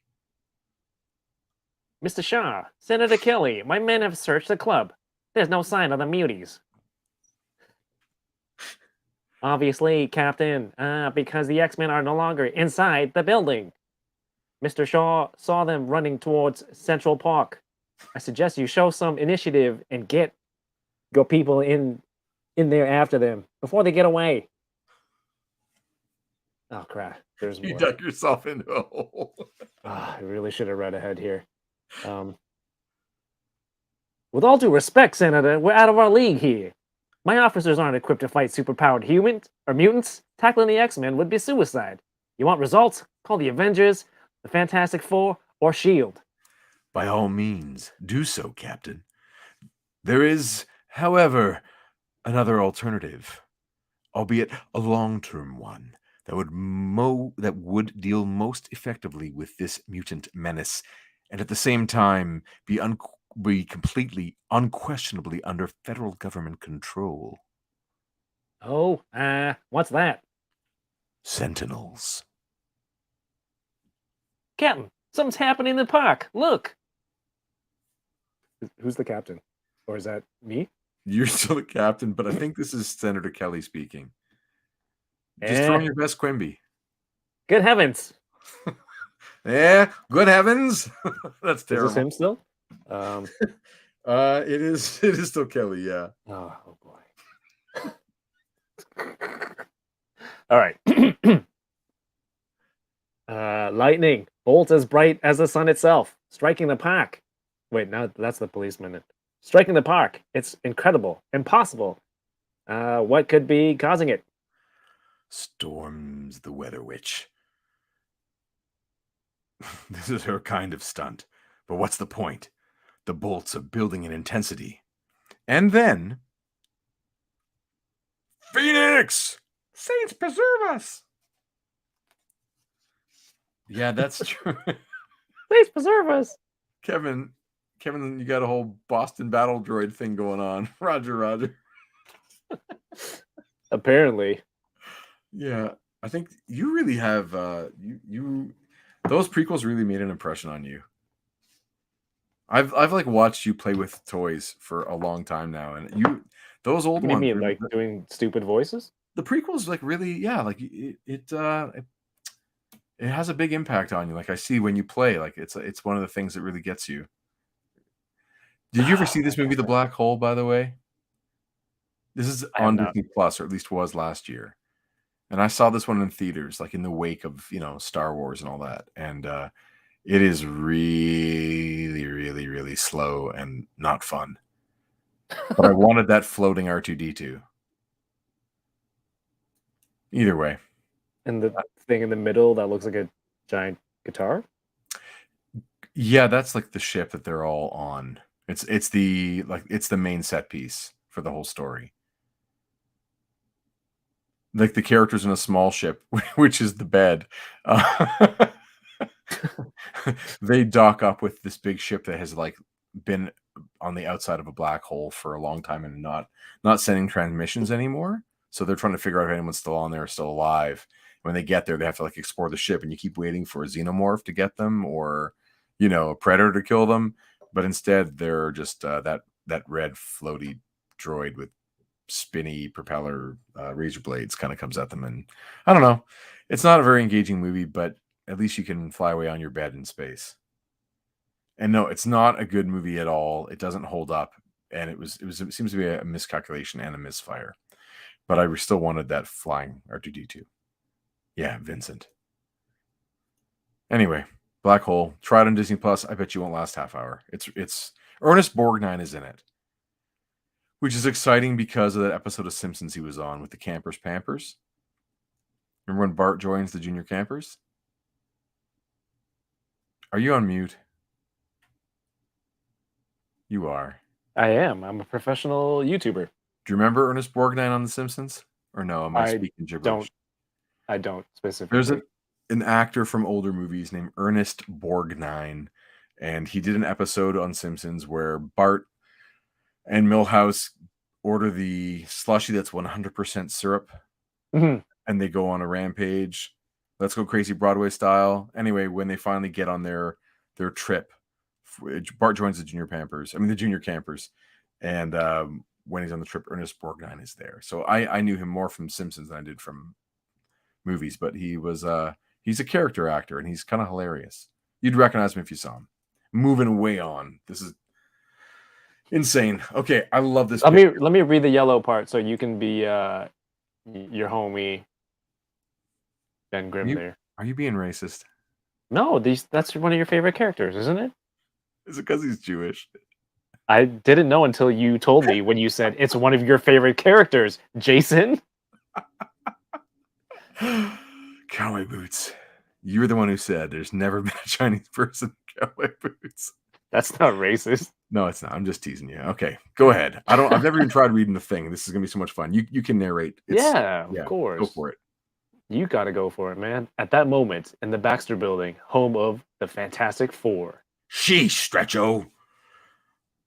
Mr. Shaw, Senator Kelly, my men have searched the club. There's no sign of the muties. Obviously, Captain, because the X-Men are no longer inside the building. Mr. Shaw saw them running towards Central Park. I suggest you show some initiative and get your people in there after them before they get away. Oh, crap. There's more. You dug yourself into a hole. I really should have read ahead here. With all due respect, Senator, we're out of our league here. My officers aren't equipped to fight superpowered humans or mutants. Tackling the X-Men would be suicide. You want results? Call the Avengers, the Fantastic Four, or S.H.I.E.L.D. By all means, do so, Captain. There is, however, another alternative, albeit a long-term one, that would deal most effectively with this mutant menace, and at the same time be completely, unquestionably under federal government control. Oh, what's that? Sentinels. Captain, something's happening in the park. Look. Who's the captain? Or is that me? You're still the captain, but I think this is Senator Kelly speaking. Just throw in your best Quimby. Good heavens. Yeah, good heavens. That's terrible. Is this him still? It is still Kelly, yeah. Oh boy. All right. Lightning, bolt as bright as the sun itself, striking the park. Wait, no, that's the policeman. Striking the park. It's incredible, impossible. What could be causing it? Storm's the weather witch. This is her kind of stunt. But what's the point? The bolts are building in intensity. And then... Phoenix! Saints preserve us! Yeah, that's true. Please preserve us. Kevin, you got a whole Boston Battle Droid thing going on. Roger. Apparently. Yeah, I think you really have you those prequels really made an impression on you. I've like watched you play with toys for a long time now, and those old ones. You mean like doing stupid voices? The prequels like really, yeah, like it has a big impact on you. Like I see when you play, like it's one of the things that really gets you. Did you ever see this movie, The Black Hole? By the way, this is on Disney Plus, or at least was last year. And I saw this one in theaters, like in the wake of, Star Wars and all that. And it is really, really, really slow and not fun. But I wanted that floating R2-D2. Either way. And the thing in the middle that looks like a giant guitar? Yeah, that's like the ship that they're all on. It's the main set piece for the whole story. Like the characters in a small ship, which is the bed, they dock up with this big ship that has like been on the outside of a black hole for a long time and not sending transmissions anymore. So they're trying to figure out if anyone's still on there or still alive. When they get there, they have to like explore the ship, and you keep waiting for a xenomorph to get them, or a predator to kill them. But instead, they're just that red floaty droid with spinny propeller razor blades kind of comes at them, and I don't know, it's not a very engaging movie, but at least you can fly away on your bed in space. And no, it's not a good movie at all. It doesn't hold up, and it seems to be a miscalculation and a misfire, but I still wanted that flying R2-D2. Yeah, Vincent. Anyway, Black Hole, try it on Disney Plus. I bet you won't last half hour. It's Ernest Borgnine is in it, which is exciting because of that episode of Simpsons he was on with the Campers Pampers. Remember when Bart joins the Junior Campers? Are you on mute? You are. I am. I'm a professional YouTuber. Do you remember Ernest Borgnine on The Simpsons? Or no? Am I speaking gibberish? I don't specifically. There's an actor from older movies named Ernest Borgnine, and he did an episode on Simpsons where Bart and Milhouse order the slushie that's 100% syrup, Mhm. and they go on a rampage. Let's Go Crazy Broadway style. Anyway, when they finally get on their trip, Bart joins the junior campers, and when he's on the trip, Ernest Borgnine is there. So I knew him more from Simpsons than I did from movies, but he's a character actor and he's kind of hilarious. You'd recognize him if you saw him. Moving way on. This is insane. Okay, I love this. Let me read the yellow part so you can be your homie Ben Grimm there. Are you being racist? No, that's one of your favorite characters, isn't it? Is it because he's Jewish? I didn't know until you told me when you said it's one of your favorite characters, Jason. Cowboy boots. You were the one who said there's never been a Chinese person in cowboy boots. That's not racist. No, it's not. I'm just teasing you. Okay, go ahead. I've never even tried reading the thing. This is gonna be so much fun. You can narrate. Of course. Go for it. You got to go for it, man. At that moment in the Baxter Building, home of the Fantastic Four. Sheesh, Stretcho.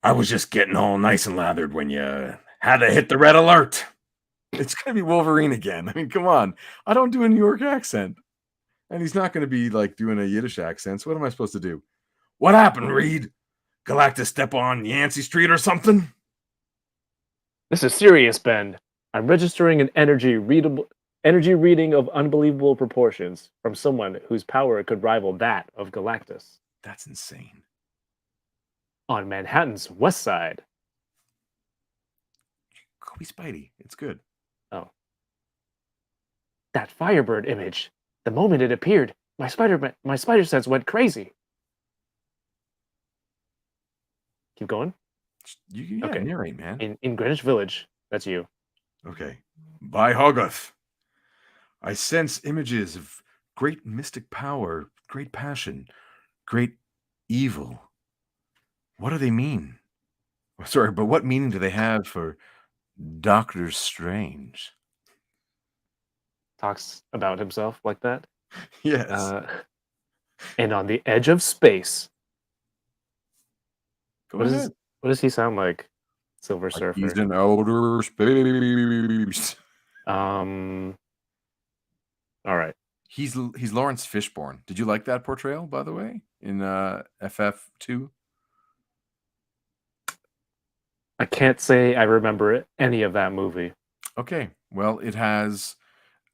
I was just getting all nice and lathered when you had to hit the red alert. It's going to be Wolverine again. I mean, come on. I don't do a New York accent. And he's not going to be like doing a Yiddish accent. So what am I supposed to do? What happened, Reed? Galactus step on Yancey Street or something? This is serious, Ben. I'm registering an energy reading of unbelievable proportions from someone whose power could rival that of Galactus. That's insane. On Manhattan's west side. Go be Spidey. It's good. Oh. That Firebird image. The moment it appeared, my spider sense went crazy. Keep going. Okay. Narrate, man. In Greenwich Village. That's you. Okay. By Hogarth. I sense images of great mystic power, great passion, great evil. What do they mean? Sorry, but what meaning do they have for Doctor Strange? Talks about himself like that. Yes. And on the edge of space. Go ahead. What does he sound like? Silver Surfer. He's in outer space. All right. He's Lawrence Fishburne. Did you like that portrayal, by the way, in FF2? I can't say I remember any of that movie. Okay. Well, it has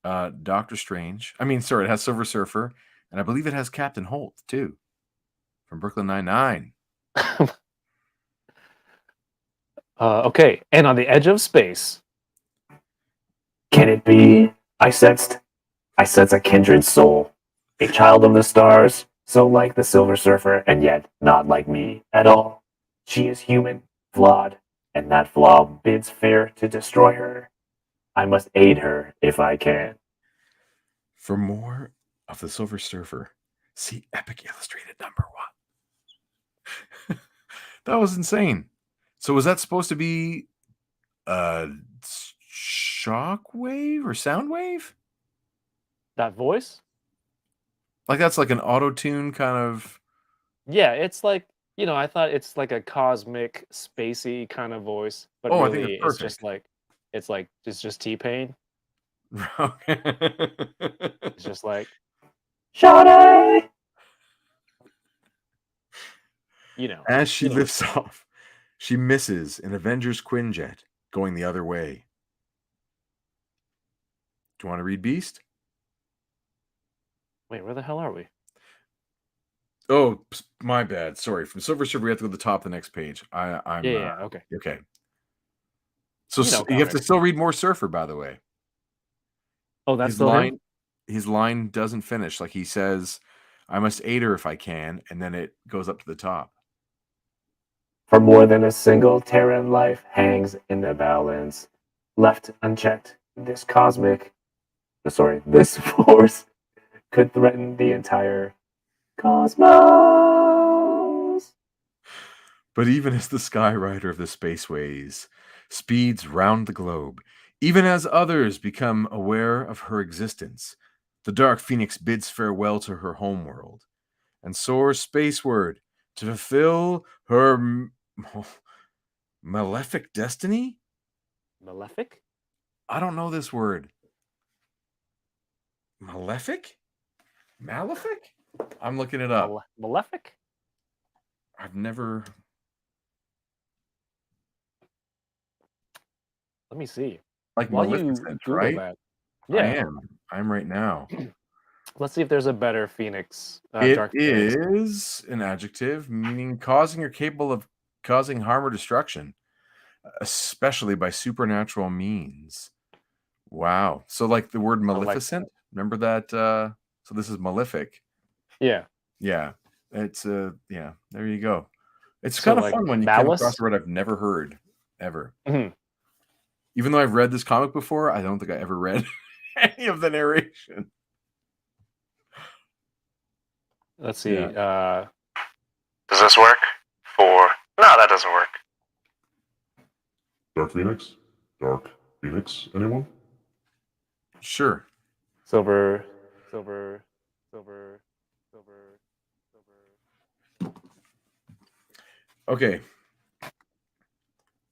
Doctor Strange. It has Silver Surfer, and I believe it has Captain Holt, too, from Brooklyn Nine-Nine. Okay. And on the edge of space. Can it be? I sense a kindred soul, a child of the stars, so like the Silver Surfer, and yet not like me at all. She is human, flawed, and that flaw bids fair to destroy her. I must aid her if I can. For more of the Silver Surfer, see Epic Illustrated #1. That was insane. So was that supposed to be a shockwave or soundwave? That voice? Like that's like an auto-tune kind of... Yeah, it's like, I thought it's like a cosmic, spacey kind of voice, but I really think it's just T-Pain. Okay. It's just like, Shawty! As she lifts off, she misses an Avengers Quinjet going the other way. Do you want to read Beast? Wait, where the hell are we? Oh, my bad. Sorry. From Silver Surfer, we have to go to the top of the next page. Okay. Okay. So you have to still read more Surfer, by the way. Oh, that's still him? His line doesn't finish. Like he says, I must aid her if I can, and then it goes up to the top. For more than a single Terran life hangs in the balance. Left unchecked, this force could threaten the entire cosmos. But even as the Sky Rider of the spaceways speeds round the globe, even as others become aware of her existence, the Dark Phoenix bids farewell to her homeworld and soars spaceward to fulfill her malefic destiny? Malefic? I don't know this word. Malefic? Malefic? I'm looking it up. Malefic? I've never... Let me see. Like While you Maleficent, Google right? that, I yeah. am. I'm right now. Let's see if there's a better Phoenix. It Dark Phoenix. is an adjective meaning causing or capable of causing harm or destruction, especially by supernatural means. Wow. So like the word maleficent, remember that? So this is malefic. Yeah. Yeah. It's yeah, there you go. It's So, kind of like, fun when you come across a word I've never heard ever. Mhm. Even though I've read this comic before, I don't think I ever read any of the narration. Let's see. Yeah. Does this work? No, that doesn't work. Dark Phoenix? Dark Phoenix? Anyone? Sure. Silver. Okay.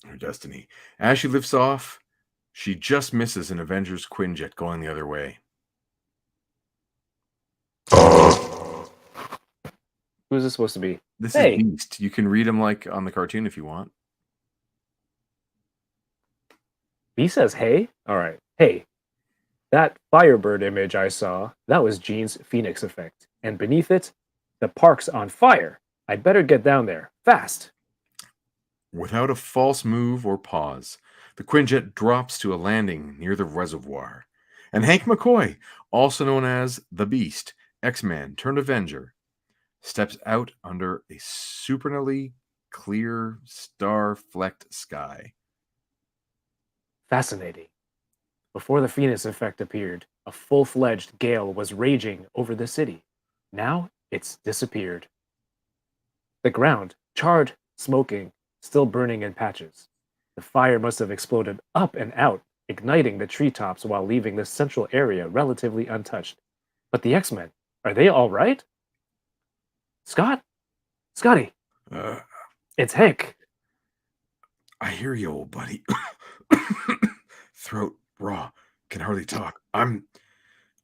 Her destiny. As she lifts off, she just misses an Avengers Quinjet going the other way. Who's this supposed to be? This Hey. is Beast. You can read him like on the cartoon if you want. He says, hey? All right. Hey, that Firebird image I saw, that was Jean's Phoenix effect. And beneath it, the park's on fire. I'd better get down there. Fast. Without a false move or pause, the Quinjet drops to a landing near the reservoir. And Hank McCoy, also known as the Beast, X-Man turned Avenger, steps out under a supernally clear, star-flecked sky. Fascinating. Before the Phoenix effect appeared, a full-fledged gale was raging over the city. Now it's disappeared. The ground, charred, smoking, still burning in patches. The fire must have exploded up and out, igniting the treetops while leaving the central area relatively untouched. But the X-Men, are they all right? Scotty, it's Hank. I hear you, old buddy. Throat raw, can hardly talk. I'm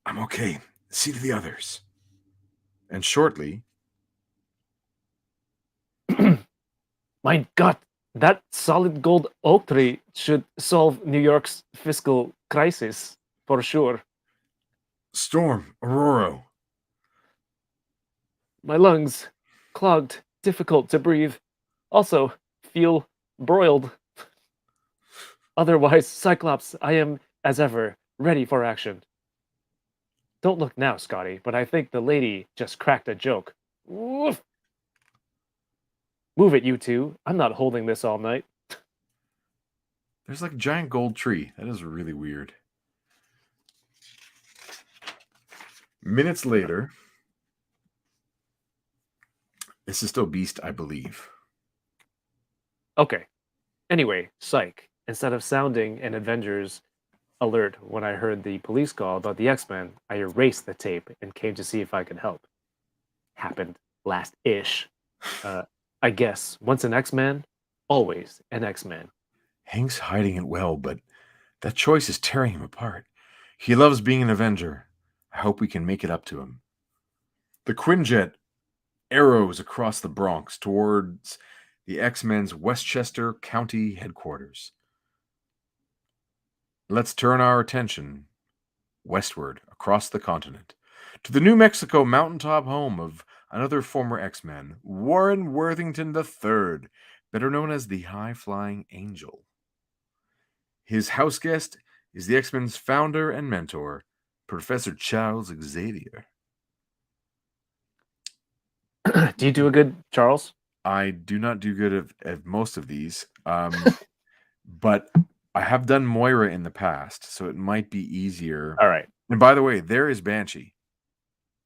okay. See to the others. And shortly, Mein Gott, that solid gold oak tree should solve New York's fiscal crisis, for sure. Storm, Aurora. My lungs, clogged, difficult to breathe. Also, feel broiled. Otherwise, Cyclops, I am, as ever, ready for action. Don't look now, Scotty, but I think the lady just cracked a joke. Woof. Move it, you two. I'm not holding this all night. There's like a giant gold tree. That is really weird. Minutes later, this is still Beast, I believe. Okay. Anyway, psych. Instead of sounding an Avengers alert when I heard the police call about the X-Men, I erased the tape and came to see if I could help. Happened last-ish. I guess, once an X-Man, always an X-Man. Hank's hiding it well, but that choice is tearing him apart. He loves being an Avenger. I hope we can make it up to him. The Quinjet arrows across the Bronx towards the X-Men's Westchester County headquarters. Let's turn our attention westward across the continent to the New Mexico mountaintop home of another former X-Men, Warren Worthington III, better known as the High-Flying Angel. His house guest is the X-Men's founder and mentor, Professor Charles Xavier. Do you do a good Charles? I do not do good at most of these, but I have done Moira in the past, so it might be easier. All right. And by the way, there is Banshee.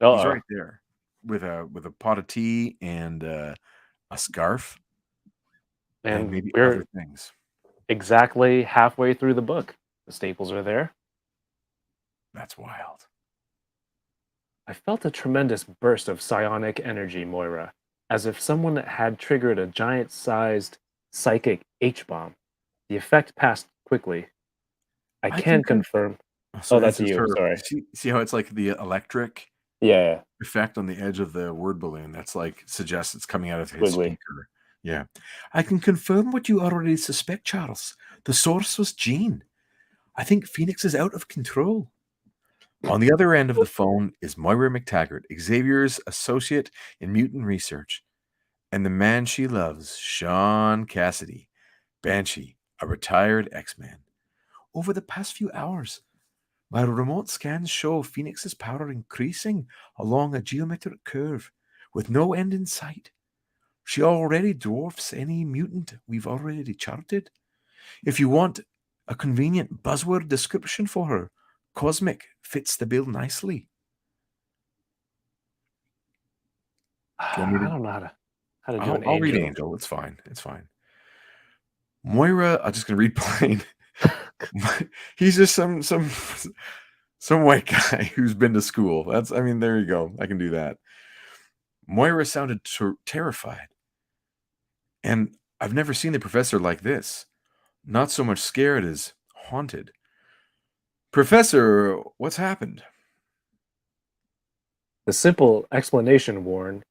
Uh-oh. He's right there with a pot of tea and a scarf. and maybe we're other things. exactly halfway through the book. The staples are there. That's wild. I felt a tremendous burst of psionic energy, Moira, as if someone had triggered a giant-sized psychic H-bomb. The effect passed quickly. I I can can con- confirm. So Oh, that's this is you. her. Sorry. See how it's like the electric Yeah, effect on the edge of the word balloon? That's like suggests it's coming out of his squiggly. speaker. Yeah. I can confirm what you already suspect, Charles. The source was Jean. I think Phoenix is out of control. On the other end of the phone is Moira McTaggart, Xavier's associate in mutant research, and the man she loves, Sean Cassidy, Banshee, a retired X-Man. Over the past few hours, my remote scans show Phoenix's power increasing along a geometric curve with no end in sight. She already dwarfs any mutant we've already charted. If you want a convenient buzzword description for her, cosmic fits the bill nicely. I Want me to- don't know how to do an I'll read angel. Angel. It's fine. It's fine. Moira, I'm just gonna read plain. He's just some white guy who's been to school. There you go. I can do that. Moira sounded terrified. And I've never seen the professor like this. Not so much scared as haunted. Professor, what's happened? The simple explanation, Warren,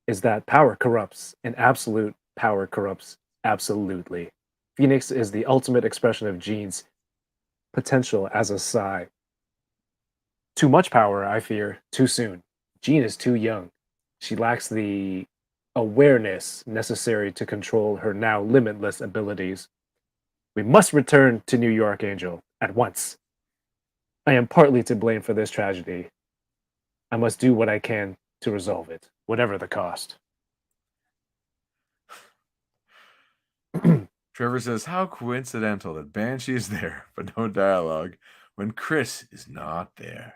is that power corrupts, and absolute power corrupts absolutely. Phoenix is the ultimate expression of Jean's potential as a psi. Too much power, I fear, too soon. Jean is too young. She lacks the awareness necessary to control her now limitless abilities. We must return to New York, Angel, at once. I am partly to blame for this tragedy. I must do what I can to resolve it, whatever the cost. Trevor says, how coincidental that Banshee is there, but no dialogue, when Chris is not there.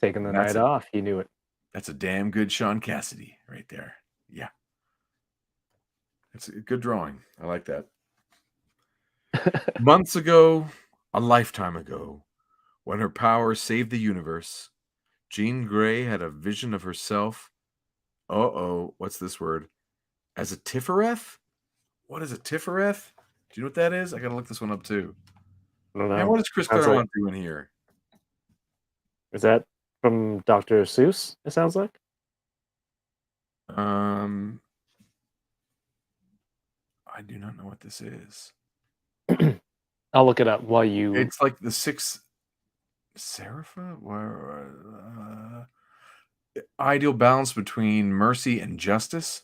Taking the night off, he knew it. That's a damn good Sean Cassidy right there. Yeah. It's a good drawing. I like that. Months ago, a lifetime ago, when her power saved the universe, Jean Grey had a vision of herself. What's this word? As a Tiferet? What is a Tiferet? Do you know what that is? I gotta look this one up too. I don't know. Man, what is Chris Claremont doing here? Is that from Dr. Seuss, it sounds like? I do not know what this is. I'll look it up while you... It's like the sixth Serapha? Ideal balance between mercy and justice?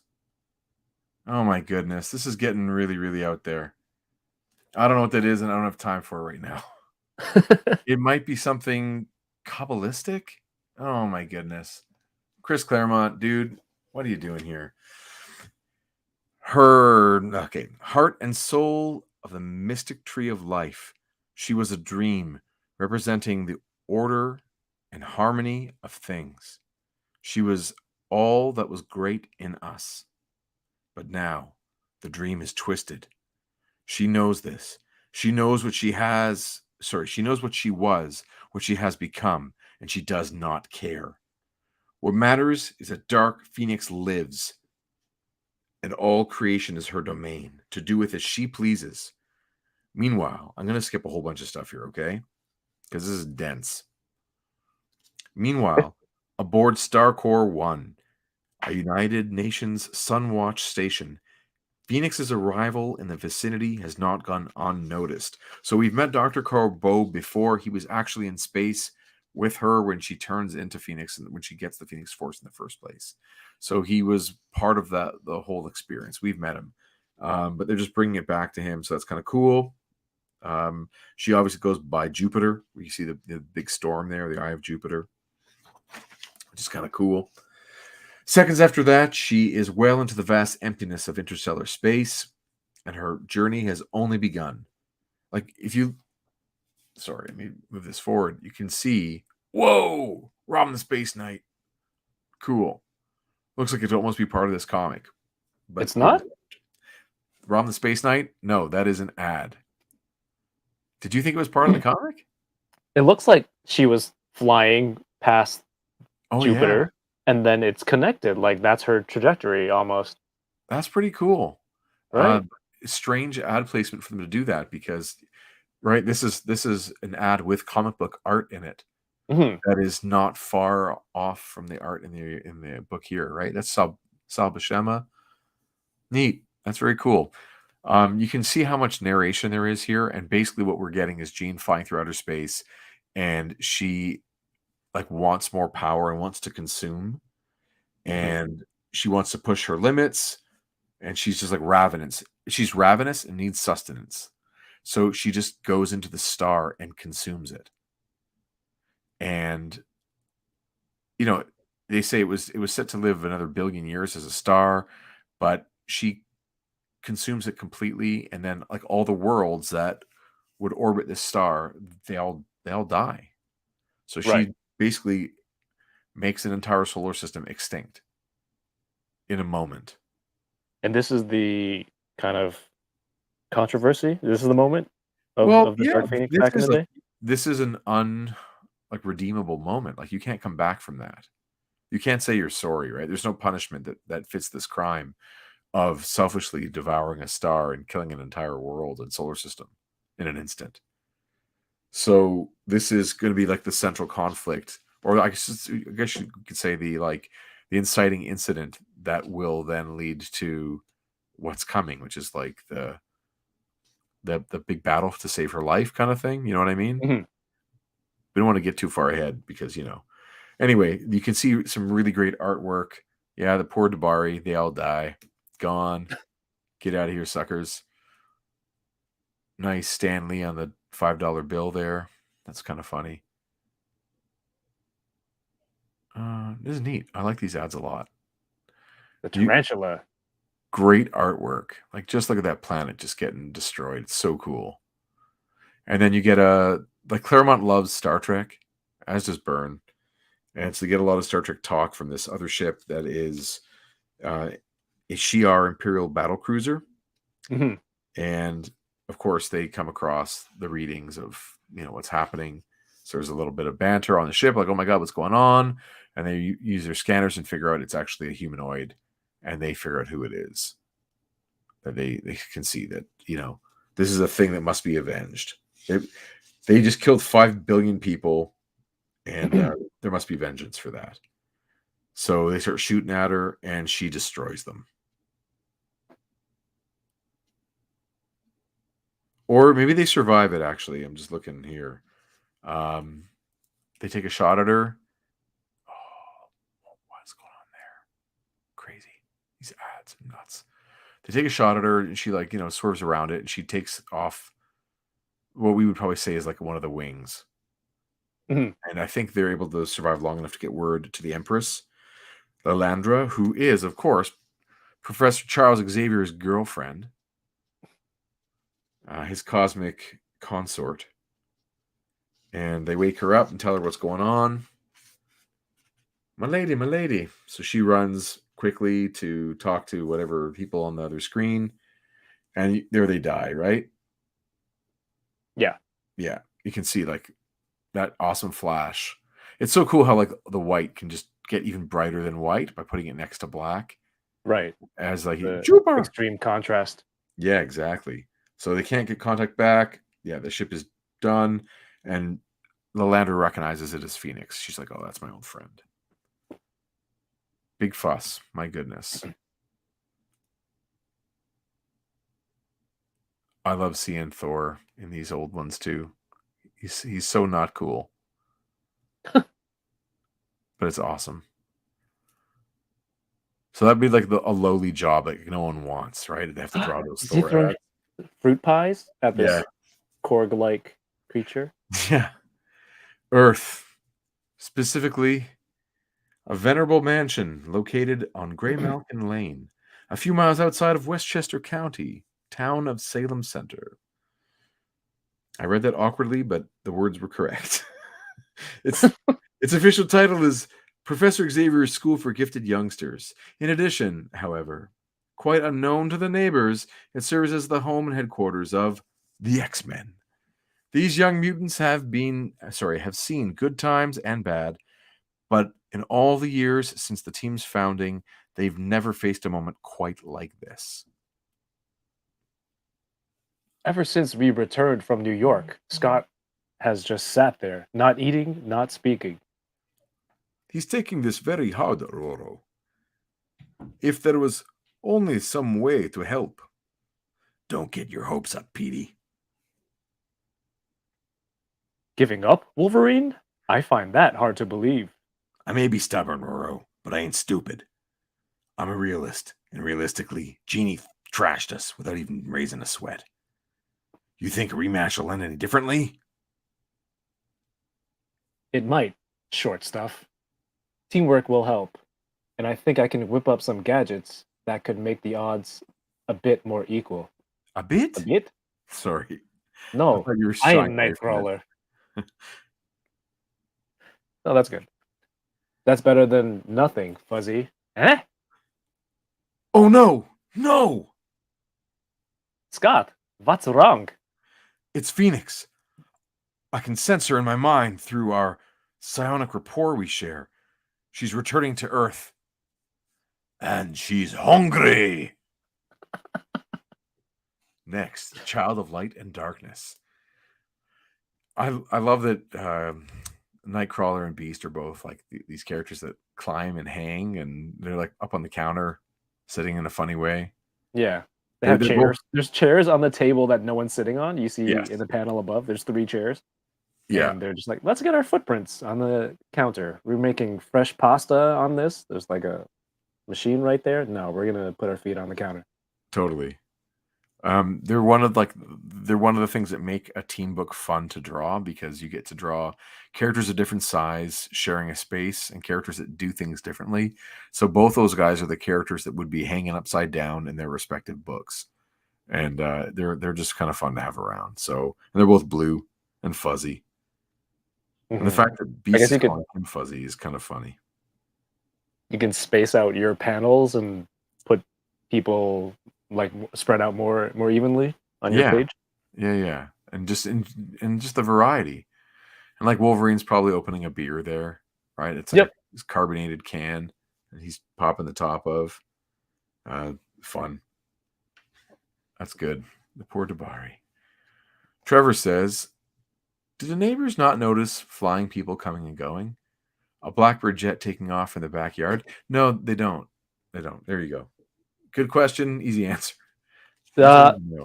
Oh my goodness. This is getting really, really out there. I don't know what that is, and I don't have time for it right now. It might be something Kabbalistic? Oh my goodness. Chris Claremont, dude, what are you doing here? Heart and soul of the mystic tree of life. She was a dream representing the order and harmony of things. She was all that was great in us. But now the dream is twisted. She knows this. She knows what she has. She knows what she was, what she has become, and she does not care. What matters is that Dark Phoenix lives, and all creation is her domain, to do with as she pleases. Meanwhile, I'm going to skip a whole bunch of stuff here, okay? Because this is dense. Meanwhile, aboard Starcore 1, a United Nations Sunwatch station, Phoenix's arrival in the vicinity has not gone unnoticed. So we've met Dr. Corbeau before. He was actually in space with her when she turns into Phoenix and when she gets the Phoenix Force in the first place. So he was part of the whole experience. We've met him. But they're just bringing it back to him. So that's kind of cool. She obviously goes by Jupiter. You see the big storm there, the Eye of Jupiter, which is kind of cool. Seconds after that, she is well into the vast emptiness of interstellar space, and her journey has only begun. Like, let me move this forward. You can see, whoa, Robin the Space Knight. Cool. Looks like it'd almost be part of this comic. But it's not? Rom the Space Knight? No, that is an ad. Did you think it was part of the comic? It looks like she was flying past Oh, Jupiter, and then it's connected. Like that's her trajectory almost. That's pretty cool. Right. Strange ad placement for them to do that because, right, this is an ad with comic book art in it. That is not far off from the art in the book here, right? That's Sal Buscema. Neat. That's very cool. You can see how much narration there is here, and basically what we're getting is Jean flying through outer space, and she like wants more power and wants to consume, and she wants to push her limits, and she's just like ravenous. She's ravenous and needs sustenance, so she just goes into the star and consumes it. And you know, they say it was set to live another billion years as a star, but she consumes it completely, and then like all the worlds that would orbit this star, they all die. So she basically makes an entire solar system extinct in a moment. And this is the kind of controversy. This is the moment of the Dark Phoenix back in the day. This is an redeemable moment. Like you can't come back from that. You can't say you're sorry, right? There's no punishment that fits this crime of selfishly devouring a star and killing an entire world and solar system in an instant. So this is going to be like the central conflict, or I guess you could say the inciting incident that will then lead to what's coming, which is like the big battle to save her life kind of thing. You know what I mean? We don't want to get too far ahead because, anyway, you can see some really great artwork. Yeah, the poor Dabari, they all die. Gone. Get out of here, suckers. Nice Stan Lee on the $5 bill there. That's kind of funny. This is neat. I like these ads a lot. The tarantula. Great artwork. Like, just look at that planet just getting destroyed. It's so cool. And then you get Claremont loves Star Trek, as does Byrne. And so you get a lot of Star Trek talk from this other ship that is a Shi'ar Imperial battle cruiser. And of course, they come across the readings of what's happening. So there's a little bit of banter on the ship, like, oh my God, what's going on? And they use their scanners and figure out it's actually a humanoid, and they figure out who it is. That they can see that, this is a thing that must be avenged. They just killed 5 billion people, and there must be vengeance for that. So they start shooting at her, and she destroys them. Or maybe they survive it, actually. I'm just looking here. They take a shot at her. Oh, what's going on there? Crazy. These ads are nuts. They take a shot at her, and she swerves around it, and she takes off what we would probably say is like one of the wings. And I think they're able to survive long enough to get word to the Empress, Lalandra, who is, of course, Professor Charles Xavier's girlfriend, his cosmic consort. And they wake her up and tell her what's going on. My lady. So she runs quickly to talk to whatever people on the other screen. And there they die, right? Yeah. Yeah. You can see like that awesome flash. It's so cool how like the white can just get even brighter than white by putting it next to black. Right. As like the extreme contrast. Yeah, exactly. So they can't get contact back. Yeah, the ship is done. And Lalandra recognizes it as Phoenix. She's like, oh, that's my old friend. Big fuss. My goodness. I love seeing Thor in these old ones too. He's so not cool. But it's awesome. So that'd be like a lowly job that no one wants, right? They have to draw those Thor hats. Fruit pies at this Korg-like creature. Yeah. Earth. Specifically, a venerable mansion located on Grey Mountain Lane, a few miles outside of Westchester County, town of Salem Center. I read that awkwardly, but the words were correct. Its official title is Professor Xavier's School for Gifted Youngsters. In addition, however, quite unknown to the neighbors, it serves as the home and headquarters of the X-Men. These young mutants have seen good times and bad, but in all the years since the team's founding, they've never faced a moment quite like this. Ever since we returned from New York, Scott has just sat there, not eating, not speaking. He's taking this very hard, Roro. If there was only some way to help. Don't get your hopes up, Petey. Giving up, Wolverine? I find that hard to believe. I may be stubborn, Roro, but I ain't stupid. I'm a realist, and realistically, Jeannie trashed us without even raising a sweat. You think a rematch will end any differently? It might, short stuff. Teamwork will help, and I think I can whip up some gadgets that could make the odds a bit more equal. A bit? A bit? Sorry. No, thought you were I shying am away from Nightcrawler. No, that's good. That's better than nothing, Fuzzy. Eh? Oh no! No! Scott, what's wrong? It's Phoenix. I can sense her in my mind through our psionic rapport we share. She's returning to Earth. And she's hungry! Next, Child of Light and Darkness. I love that Nightcrawler and Beast are both like these characters that climb and hang, and they're like up on the counter, sitting in a funny way. Yeah. They have They're chairs. There's chairs on the table that no one's sitting on. You see Yes. in the panel above, there's 3 chairs. Yeah. And they're just like, let's get our footprints on the counter. We're making fresh pasta on this. There's like a machine right there. No, we're going to put our feet on the counter. Totally. They're one of the things that make a team book fun to draw, because you get to draw characters of different size sharing a space and characters that do things differently. So both those guys are the characters that would be hanging upside down in their respective books, and they're just kind of fun to have around. So, and they're both blue and fuzzy, and the fact that Beast is calling him fuzzy is kind of funny. You can space out your panels and put people like spread out more evenly on your page. Yeah, and just the variety, and like Wolverine's probably opening a beer there, right? It's like this carbonated can that he's popping the top of. Fun. That's good. The poor Dabari. Trevor says, "Did the neighbors not notice flying people coming and going? A Blackbird jet taking off in the backyard? No, they don't. They don't. There you go. Good question. Easy answer.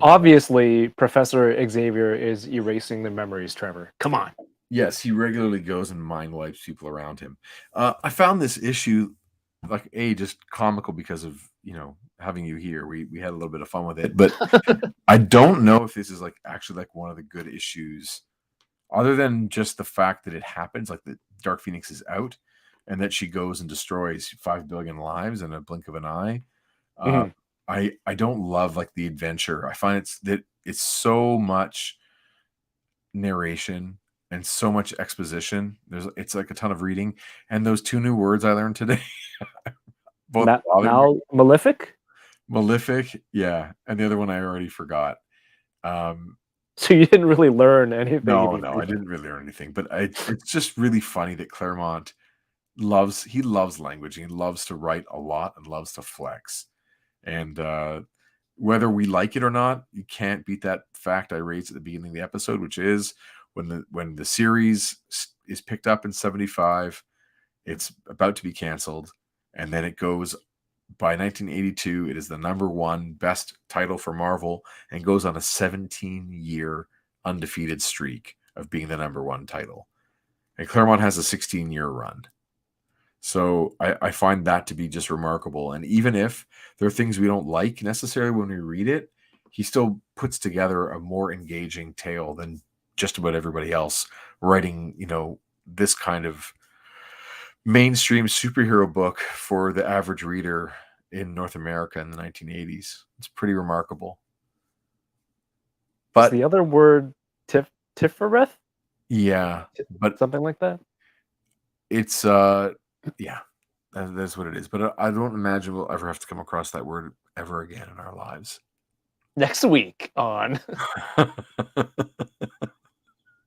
Obviously, Professor Xavier is erasing the memories, Trevor. Come on. Yes, he regularly goes and mind wipes people around him. I found this issue just comical because of having you here. We had a little bit of fun with it, but I don't know if this is actually one of the good issues, other than just the fact that it happens, like that Dark Phoenix is out and that she goes and destroys 5 billion lives in a blink of an eye. I don't love the adventure. I find it's so much narration and so much exposition. It's like a ton of reading, and those 2 new words I learned today. Both Malefic? Malefic, yeah, and the other one I already forgot. So you didn't really learn anything? No, I didn't really learn anything. But it's just really funny that Claremont loves language. He loves to write a lot and loves to flex. And whether we like it or not, you can't beat that fact I raised at the beginning of the episode, which is when the series is picked up in 75, it's about to be canceled, and then it goes by 1982. It is the #1 best title for Marvel and goes on a 17-year undefeated streak of being the #1 title. And Claremont has a 16-year run. So I find that to be just remarkable. And even if there are things we don't like necessarily when we read it, he still puts together a more engaging tale than just about everybody else writing, this kind of mainstream superhero book for the average reader in North America in the 1980s. It's pretty remarkable. But is the other word Tifereth? Yeah, but something like that. It's That's what it is. But I don't imagine we'll ever have to come across that word ever again in our lives. Next week on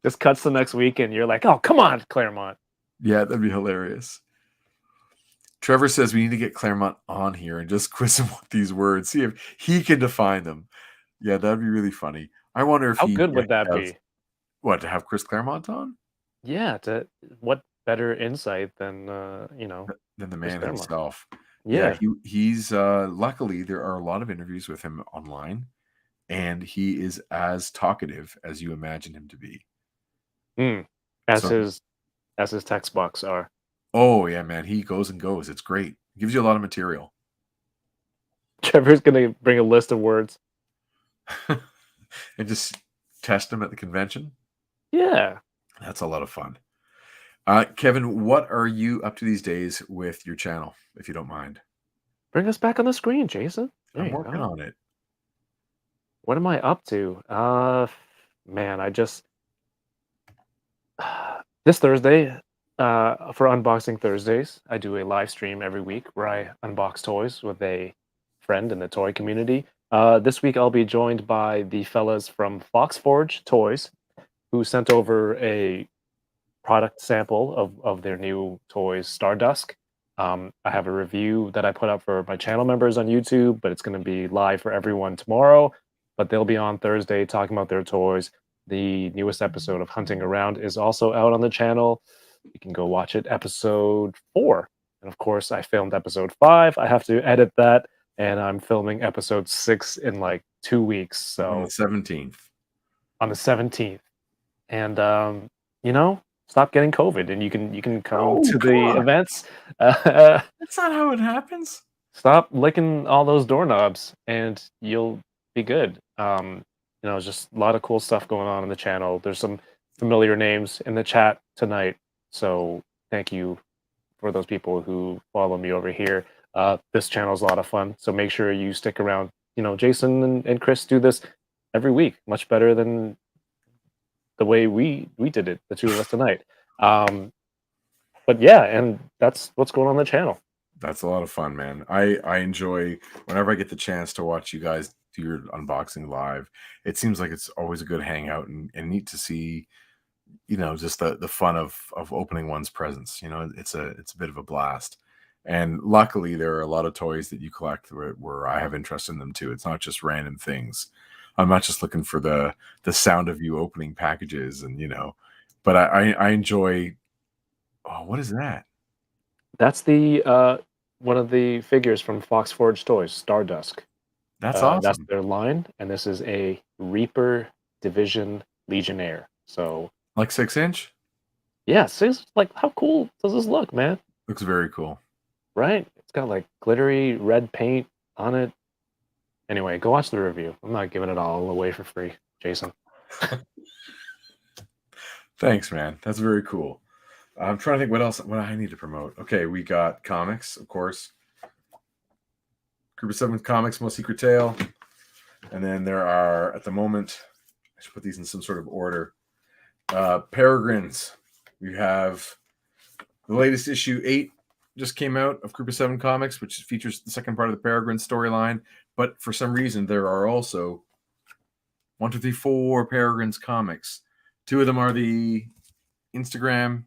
just cuts the next week, and you're like, oh, come on, Claremont. Yeah, that'd be hilarious. Trevor says we need to get Claremont on here and just quiz him with these words, see if he can define them. Yeah, that'd be really funny. I wonder if How he good would that has- be? What, to have Chris Claremont on? Yeah, what better insight than Than the Chris man Claremont. himself. Yeah. He's luckily there are a lot of interviews with him online, and he is as talkative as you imagine him to be. As So- his text box are. Oh yeah, man, he goes and goes. It's great. Gives you a lot of material. Trevor's gonna bring a list of words. And just test them at the convention. Yeah. That's a lot of fun. Kevin, what are you up to these days with your channel, if you don't mind? Bring us back on the screen, Jason. There I'm you working go. on it. What am I up to? Man, I just this Thursday, for Unboxing Thursdays, I do a live stream every week where I unbox toys with a friend in the toy community. This week I'll be joined by the fellas from Foxforge Toys, who sent over a product sample of their new toys, Stardusk. I have a review that I put up for my channel members on YouTube, but it's going to be live for everyone tomorrow. But they'll be on Thursday talking about their toys. The newest episode of Hunting Around is also out on the channel. You can go watch it, episode 4. And of course, I filmed episode 5. I have to edit that, and I'm filming episode 6 in like 2 weeks. So On the 17th. on the 17th. And stop getting COVID, and you can come Oh, to come the on. events. That's not how it happens. Stop licking all those doorknobs, and you'll be good. Just a lot of cool stuff going on in the channel. There's some familiar names in the chat tonight, so thank you for those people who follow me over here. This channel is a lot of fun, so make sure you stick around. Jason and Chris do this every week, much better than the way we did it, the two of us tonight. But yeah, and that's what's going on the channel. That's a lot of fun, man. I enjoy whenever I get the chance to watch you guys do your unboxing live. It seems like it's always a good hangout and neat to see, just the fun of opening one's presents. It's a bit of a blast. And luckily there are a lot of toys that you collect where I have interest in them too. It's not just random things. I'm not just looking for the sound of you opening packages but I enjoy. Oh, what is that? That's the one of the figures from Foxforge Toys, Stardusk. That's awesome. That's their line, and this is a Reaper Division Legionnaire. So Like 6-inch? yeah, like how cool does this look, man? Looks very cool. Right? It's got like glittery red paint on it. Anyway, go watch the review. I'm not giving it all away for free, Jason. Thanks, man. That's very cool. I'm trying to think what I need to promote. Okay, we got comics, of course. Group of 7 Comics, Most Secret Tale. And then there are, at the moment, I should put these in some sort of order. Peregrines. We have the latest issue 8 just came out of Group of 7 Comics, which features the second part of the Peregrine storyline. But for some reason, there are also 1, 2, 3, 4 Peregrines comics. 2 of them are the Instagram,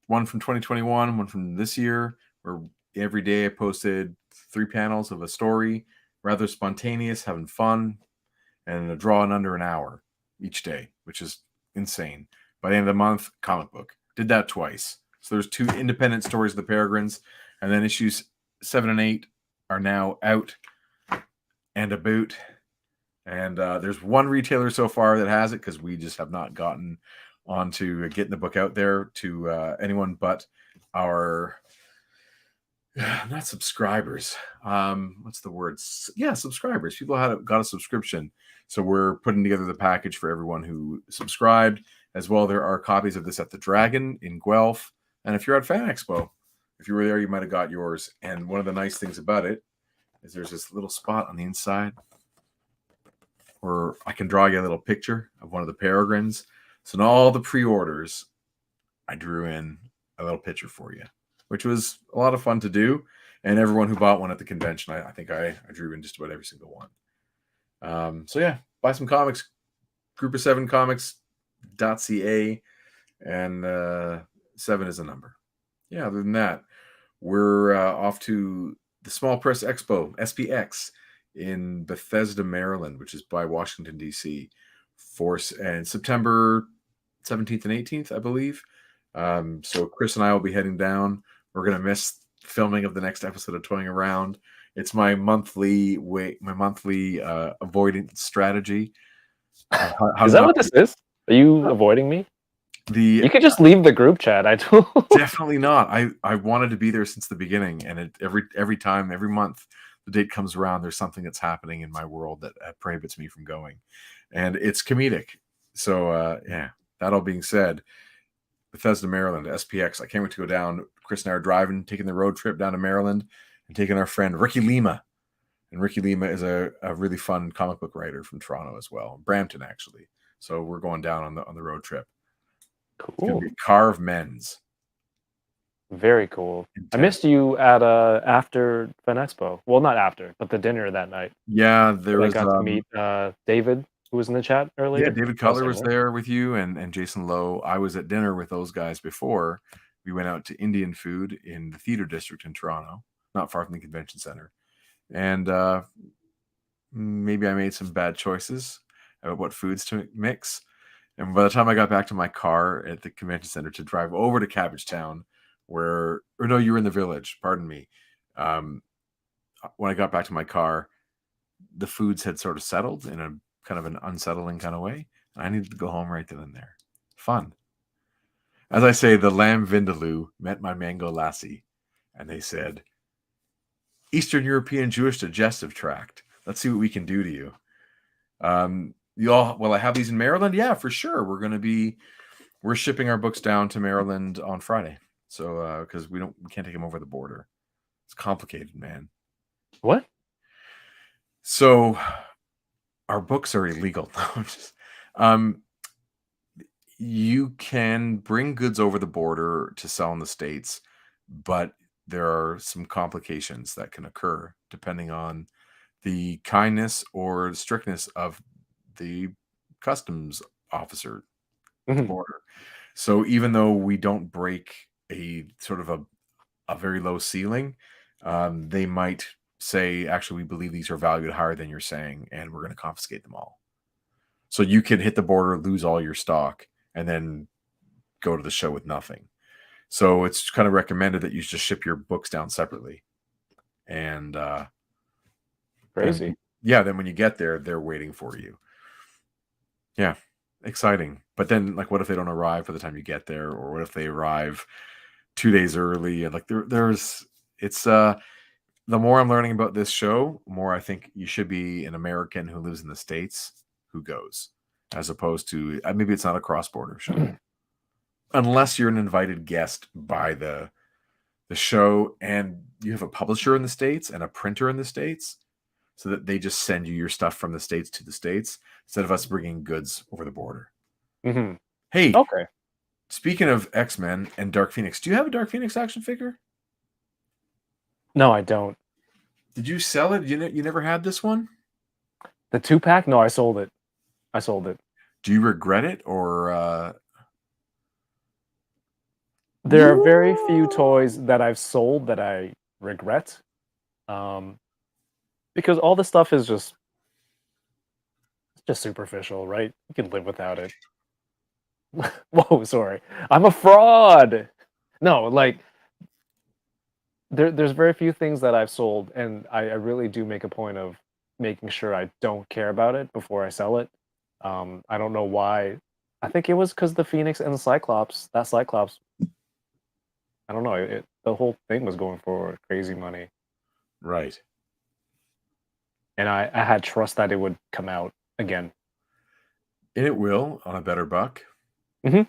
one from 2021, one from this year, where every day I posted 3 panels of a story, rather spontaneous, having fun, and a draw in under an hour each day, which is insane. By the end of the month, comic book. Did that twice. So there's 2 independent stories of the Peregrines, and then issues 7 and 8 are now out and about. And there's 1 retailer so far that has it, because we just have not gotten on to getting the book out there to anyone but our not subscribers. What's the word? Yeah, subscribers. People got a subscription. So we're putting together the package for everyone who subscribed. As well, there are copies of this at the Dragon in Guelph. And if you're at Fan Expo, if you were there, you might have got yours. And one of the nice things about it is there's this little spot on the inside where I can draw you a little picture of one of the Peregrines. So in all the pre-orders, I drew in a little picture for you. which was a lot of fun to do. And everyone who bought one at the convention, I think I drew in just about every single one. So yeah, buy some comics, group of 7 comics.ca, and 7 is a number. Yeah, other than that, we're off to the Small Press Expo, SPX, in Bethesda, Maryland, which is by Washington, D.C., and September 17th and 18th, I believe. So Chris and I will be heading down. We're going to miss filming of the next episode of Toying Around. It's my monthly avoidance strategy. Is that what this is? Are you avoiding me? You could just leave the group chat. I don't. Definitely not. I wanted to be there since the beginning, and every month the date comes around, there's something that's happening in my world that prohibits me from going, and it's comedic. So yeah. That all being said, Bethesda, Maryland, SPX. I can't wait to go down. Chris and I are driving, taking the road trip down to Maryland, and taking our friend Ricky Lima. And Ricky Lima is a really fun comic book writer from Toronto as well, Brampton actually. So we're going down on the road trip. Cool. It's gonna be Carve Men's. Very cool. I missed you at after Fan Expo. Well, not after, but the dinner that night. Yeah, I got to meet David, who was in the chat earlier. Yeah, David Cutler was there with you and Jason Lowe. I was at dinner with those guys before. We went out to Indian food in the theater district in Toronto, not far from the convention center. And maybe I made some bad choices about what foods to mix. And by the time I got back to my car at the convention center to drive over to Cabbagetown, you were in the Village, pardon me. When I got back to my car, the foods had sort of settled in a kind of an unsettling kind of way. I needed to go home right then and there. Fun. As I say, the lamb vindaloo met my mango lassie, and they said, Eastern European Jewish digestive tract. Let's see what we can do to you. Will I have these in Maryland? Yeah, for sure. We're shipping our books down to Maryland on Friday. So because we can't take them over the border. It's complicated, man. What? So our books are illegal. You can bring goods over the border to sell in the States, but there are some complications that can occur depending on the kindness or strictness of the customs officer at the border. So even though we don't break a sort of a very low ceiling, they might say, actually, we believe these are valued higher than you're saying, and we're going to confiscate them all. So you can hit the border, lose all your stock, and then go to the show with nothing. So it's kind of recommended that you just ship your books down separately. And crazy. Then when you get there, they're waiting for you. Yeah, exciting. But then, like, what if they don't arrive by the time you get there, or what if they arrive 2 days early? And like, the more I'm learning about this show, the more I think you should be an American who lives in the States who goes, as opposed to maybe it's not a cross-border show, unless you're an invited guest by the show and you have a publisher in the States and a printer in the States, so that they just send you your stuff from the States to the States instead of us bringing goods over the border. Mm-hmm. Hey, okay. Speaking of X-Men and Dark Phoenix, do you have a Dark Phoenix action figure? No, I don't. Did you sell it? You never had this one? The 2-pack? No, I sold it. Do you regret it, or there are very few toys that I've sold that I regret, because all the stuff is just superficial, right? You can live without it. Whoa, sorry, I'm a fraud. No, like there's very few things that I've sold, and I really do make a point of making sure I don't care about it before I sell it. I don't know why. I think it was because the Phoenix and the Cyclops. That Cyclops, I don't know. The whole thing was going for crazy money, right? And I had trust that it would come out again, and it will on a better buck. Mm-hmm.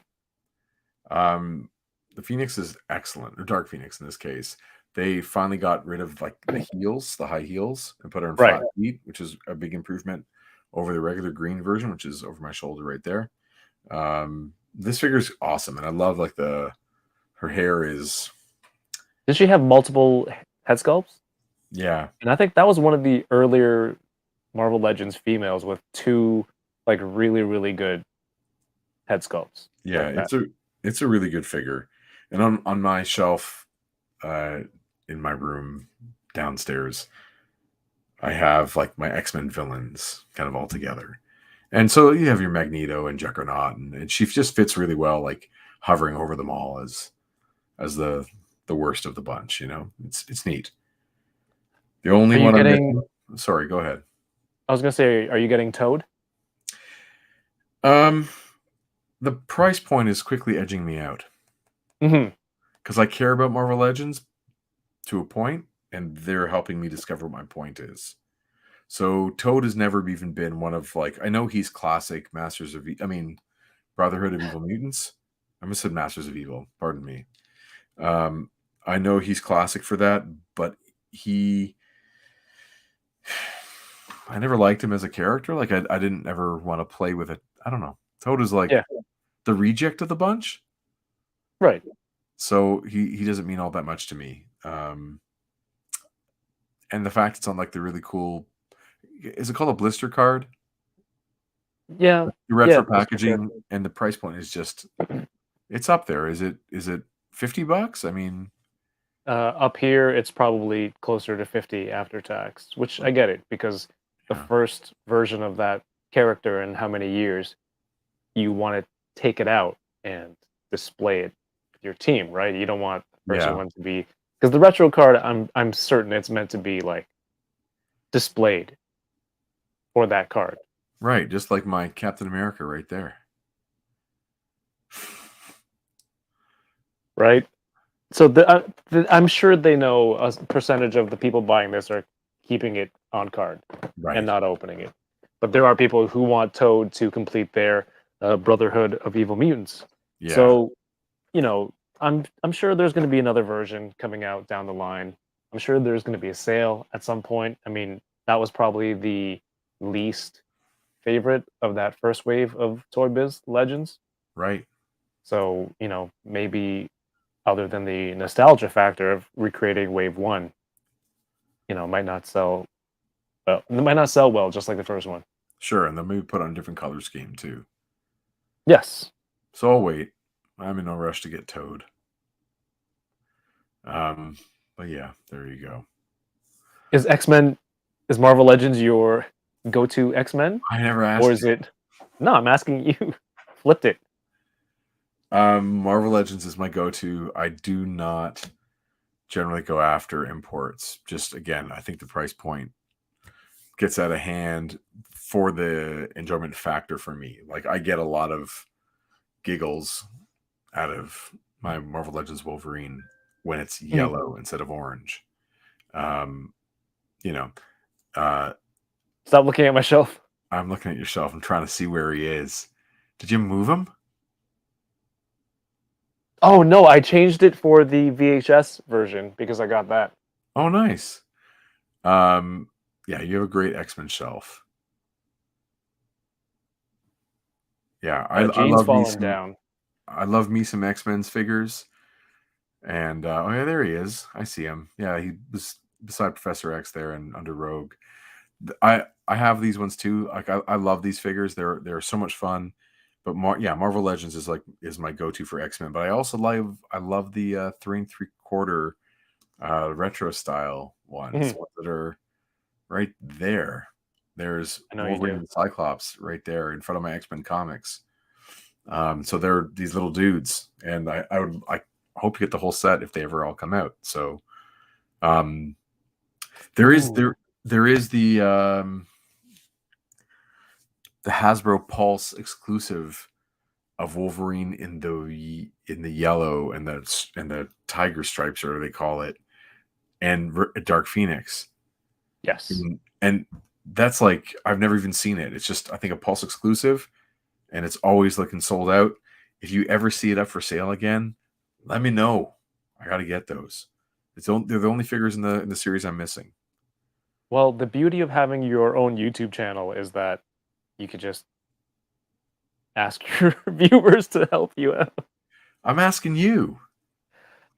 The Phoenix is excellent, or Dark Phoenix in this case. They finally got rid of like the heels, the high heels, and put her in flat feet, which is a big improvement over the regular green version, which is over my shoulder right there. This figure is awesome, and I love like her hair is Did she have multiple head sculpts? Yeah, And I think that was one of the earlier Marvel Legends females with 2 like really, really good head sculpts yeah, like that. it's a really good figure. And on my shelf in my room downstairs, I have like my X-Men villains kind of all together. And so you have your Magneto and Juggernaut, and she just fits really well, like hovering over them all as the worst of the bunch. You know, it's neat. The only Are you one I'm getting missing. Sorry, go ahead. I was gonna say, are you getting Toad? Um, the price point is quickly edging me out Mm-hmm. because I care about Marvel Legends to a point, and they're helping me discover what my point is. So Toad has never even been one of like I know he's classic Masters of I mean Brotherhood of Evil Mutants. I almost said Masters of Evil. Pardon me. Um, I know he's classic for that, but I never liked him as a character. Like I didn't ever want to play with it. I don't know. Toad is like Yeah. the reject of the bunch, Right. so he doesn't mean all that much to me. And the fact it's on like the really cool, is it called a blister card? Yeah. The retro That's for sure. packaging and the price point is just it's up there. Is it $50? I mean, Up here, it's probably closer to 50 after tax, which I get it because the yeah, first version of that character in how many years you want to take it out and display it with your team, right? You don't want the first yeah, one to be because the retro card, I'm certain it's meant to be like displayed for that card. right. Just like my Captain America right there. Right? So I'm sure they know a percentage of the people buying this are keeping it on card Right. and not opening it. But there are people who want Toad to complete their Brotherhood of Evil Mutants. Yeah. So, you know, I'm sure there's going to be another version coming out down the line. I'm sure there's going to be a sale at some point. I mean, that was probably the least favorite of that first wave of Toy Biz Legends. Right. So, maybe other than the nostalgia factor of recreating Wave 1, it might not sell well. It might not sell well, just like the first one. Sure. And then maybe put on a different color scheme too. Yes. So I'll wait. I'm in no rush to get Toad. But yeah, there you go. Is Marvel Legends your go-to X-Men? I never asked. Or is it? No, I'm asking you. Flipped it. Marvel Legends is my go-to. I do not generally go after imports. Just again, I think the price point gets out of hand for the enjoyment factor for me. Like I get a lot of giggles out of my Marvel Legends Wolverine when it's yellow instead of orange. You know, Stop looking at my shelf. I'm looking at your shelf. I'm trying to see where he is. Did you move him? Oh no, I changed it for the VHS version because I got that. Oh, nice. Yeah, you have a great X-Men shelf. Yeah, I Gene's love me falling some. down. I love me some X-Men's figures. And oh yeah, there he is. I see him. Yeah, he was beside Professor X there and under Rogue. I have these ones too. Like I love these figures. They're so much fun. But Marvel Legends is my go-to for X-Men. But I also love the 3 3/4 retro style ones that are right there. There's Wolverine and Cyclops right there in front of my X-Men comics. So they're these little dudes, and I hope to get the whole set if they ever all come out. So there is the Hasbro Pulse exclusive of Wolverine in the yellow and the tiger stripes, or they call it, and Dark Phoenix. Yes. And that's like I've never even seen it. It's just I think a Pulse exclusive, and it's always looking sold out. If you ever see it up for sale again, let me know. I got to get those. They're the only figures in the series I'm missing. Well, the beauty of having your own YouTube channel is that you could just ask your viewers to help you out. I'm asking you.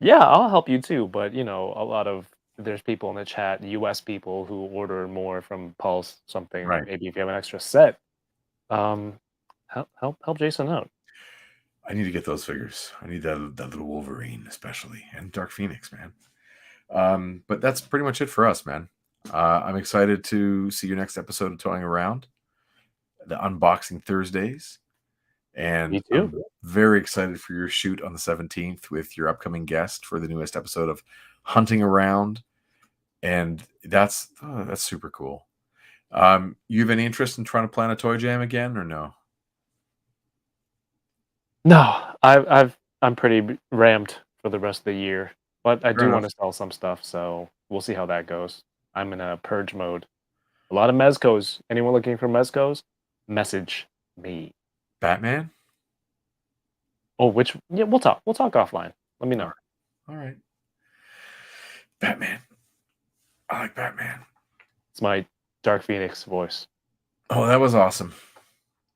Yeah, I'll help you too. But you know, there's people in the chat, US people who order more from Pulse something. Right. Maybe if you have an extra set, um, help Jason out. I need to get those figures. I need that little Wolverine, especially, and Dark Phoenix, man. But that's pretty much it for us, man. I'm excited to see your next episode of Toying Around, the Unboxing Thursdays. And Me too. I'm very excited for your shoot on the 17th with your upcoming guest for the newest episode of Hunting Around. And that's super cool. You have any interest in trying to plan a toy jam again or no? No, I'm pretty rammed for the rest of the year, but I do want to sell some stuff, so we'll see how that goes. I'm in a purge mode. A lot of mezcos. Anyone looking for mezcos? Message me. Batman? Oh, yeah, we'll talk. We'll talk offline. Let me know. All right. Batman. I like Batman. It's my Dark Phoenix voice. Oh, that was awesome.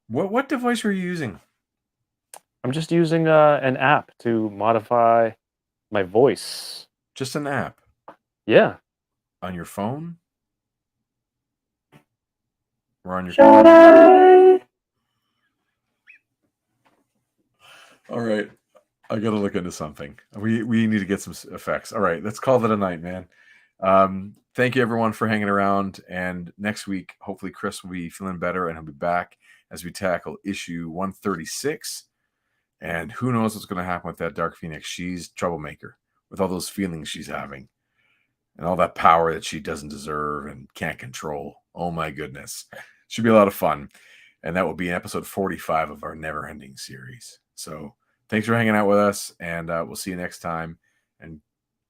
What device were you using? I'm just using an app to modify my voice. Just an app? Yeah. On your phone? Or on your All right. I got to look into something. We need to get some effects. All right. Let's call that a night, man. Thank you, everyone, for hanging around. And next week, hopefully, Chris will be feeling better and he'll be back as we tackle issue 136. And who knows what's going to happen with that Dark Phoenix. She's troublemaker with all those feelings she's having and all that power that she doesn't deserve and can't control. Oh, my goodness. Should be a lot of fun. And that will be in episode 45 of our never-ending series. So thanks for hanging out with us, and we'll see you next time. And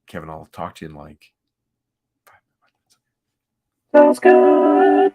Kevin, I'll talk to you in like 5 minutes. Sounds good.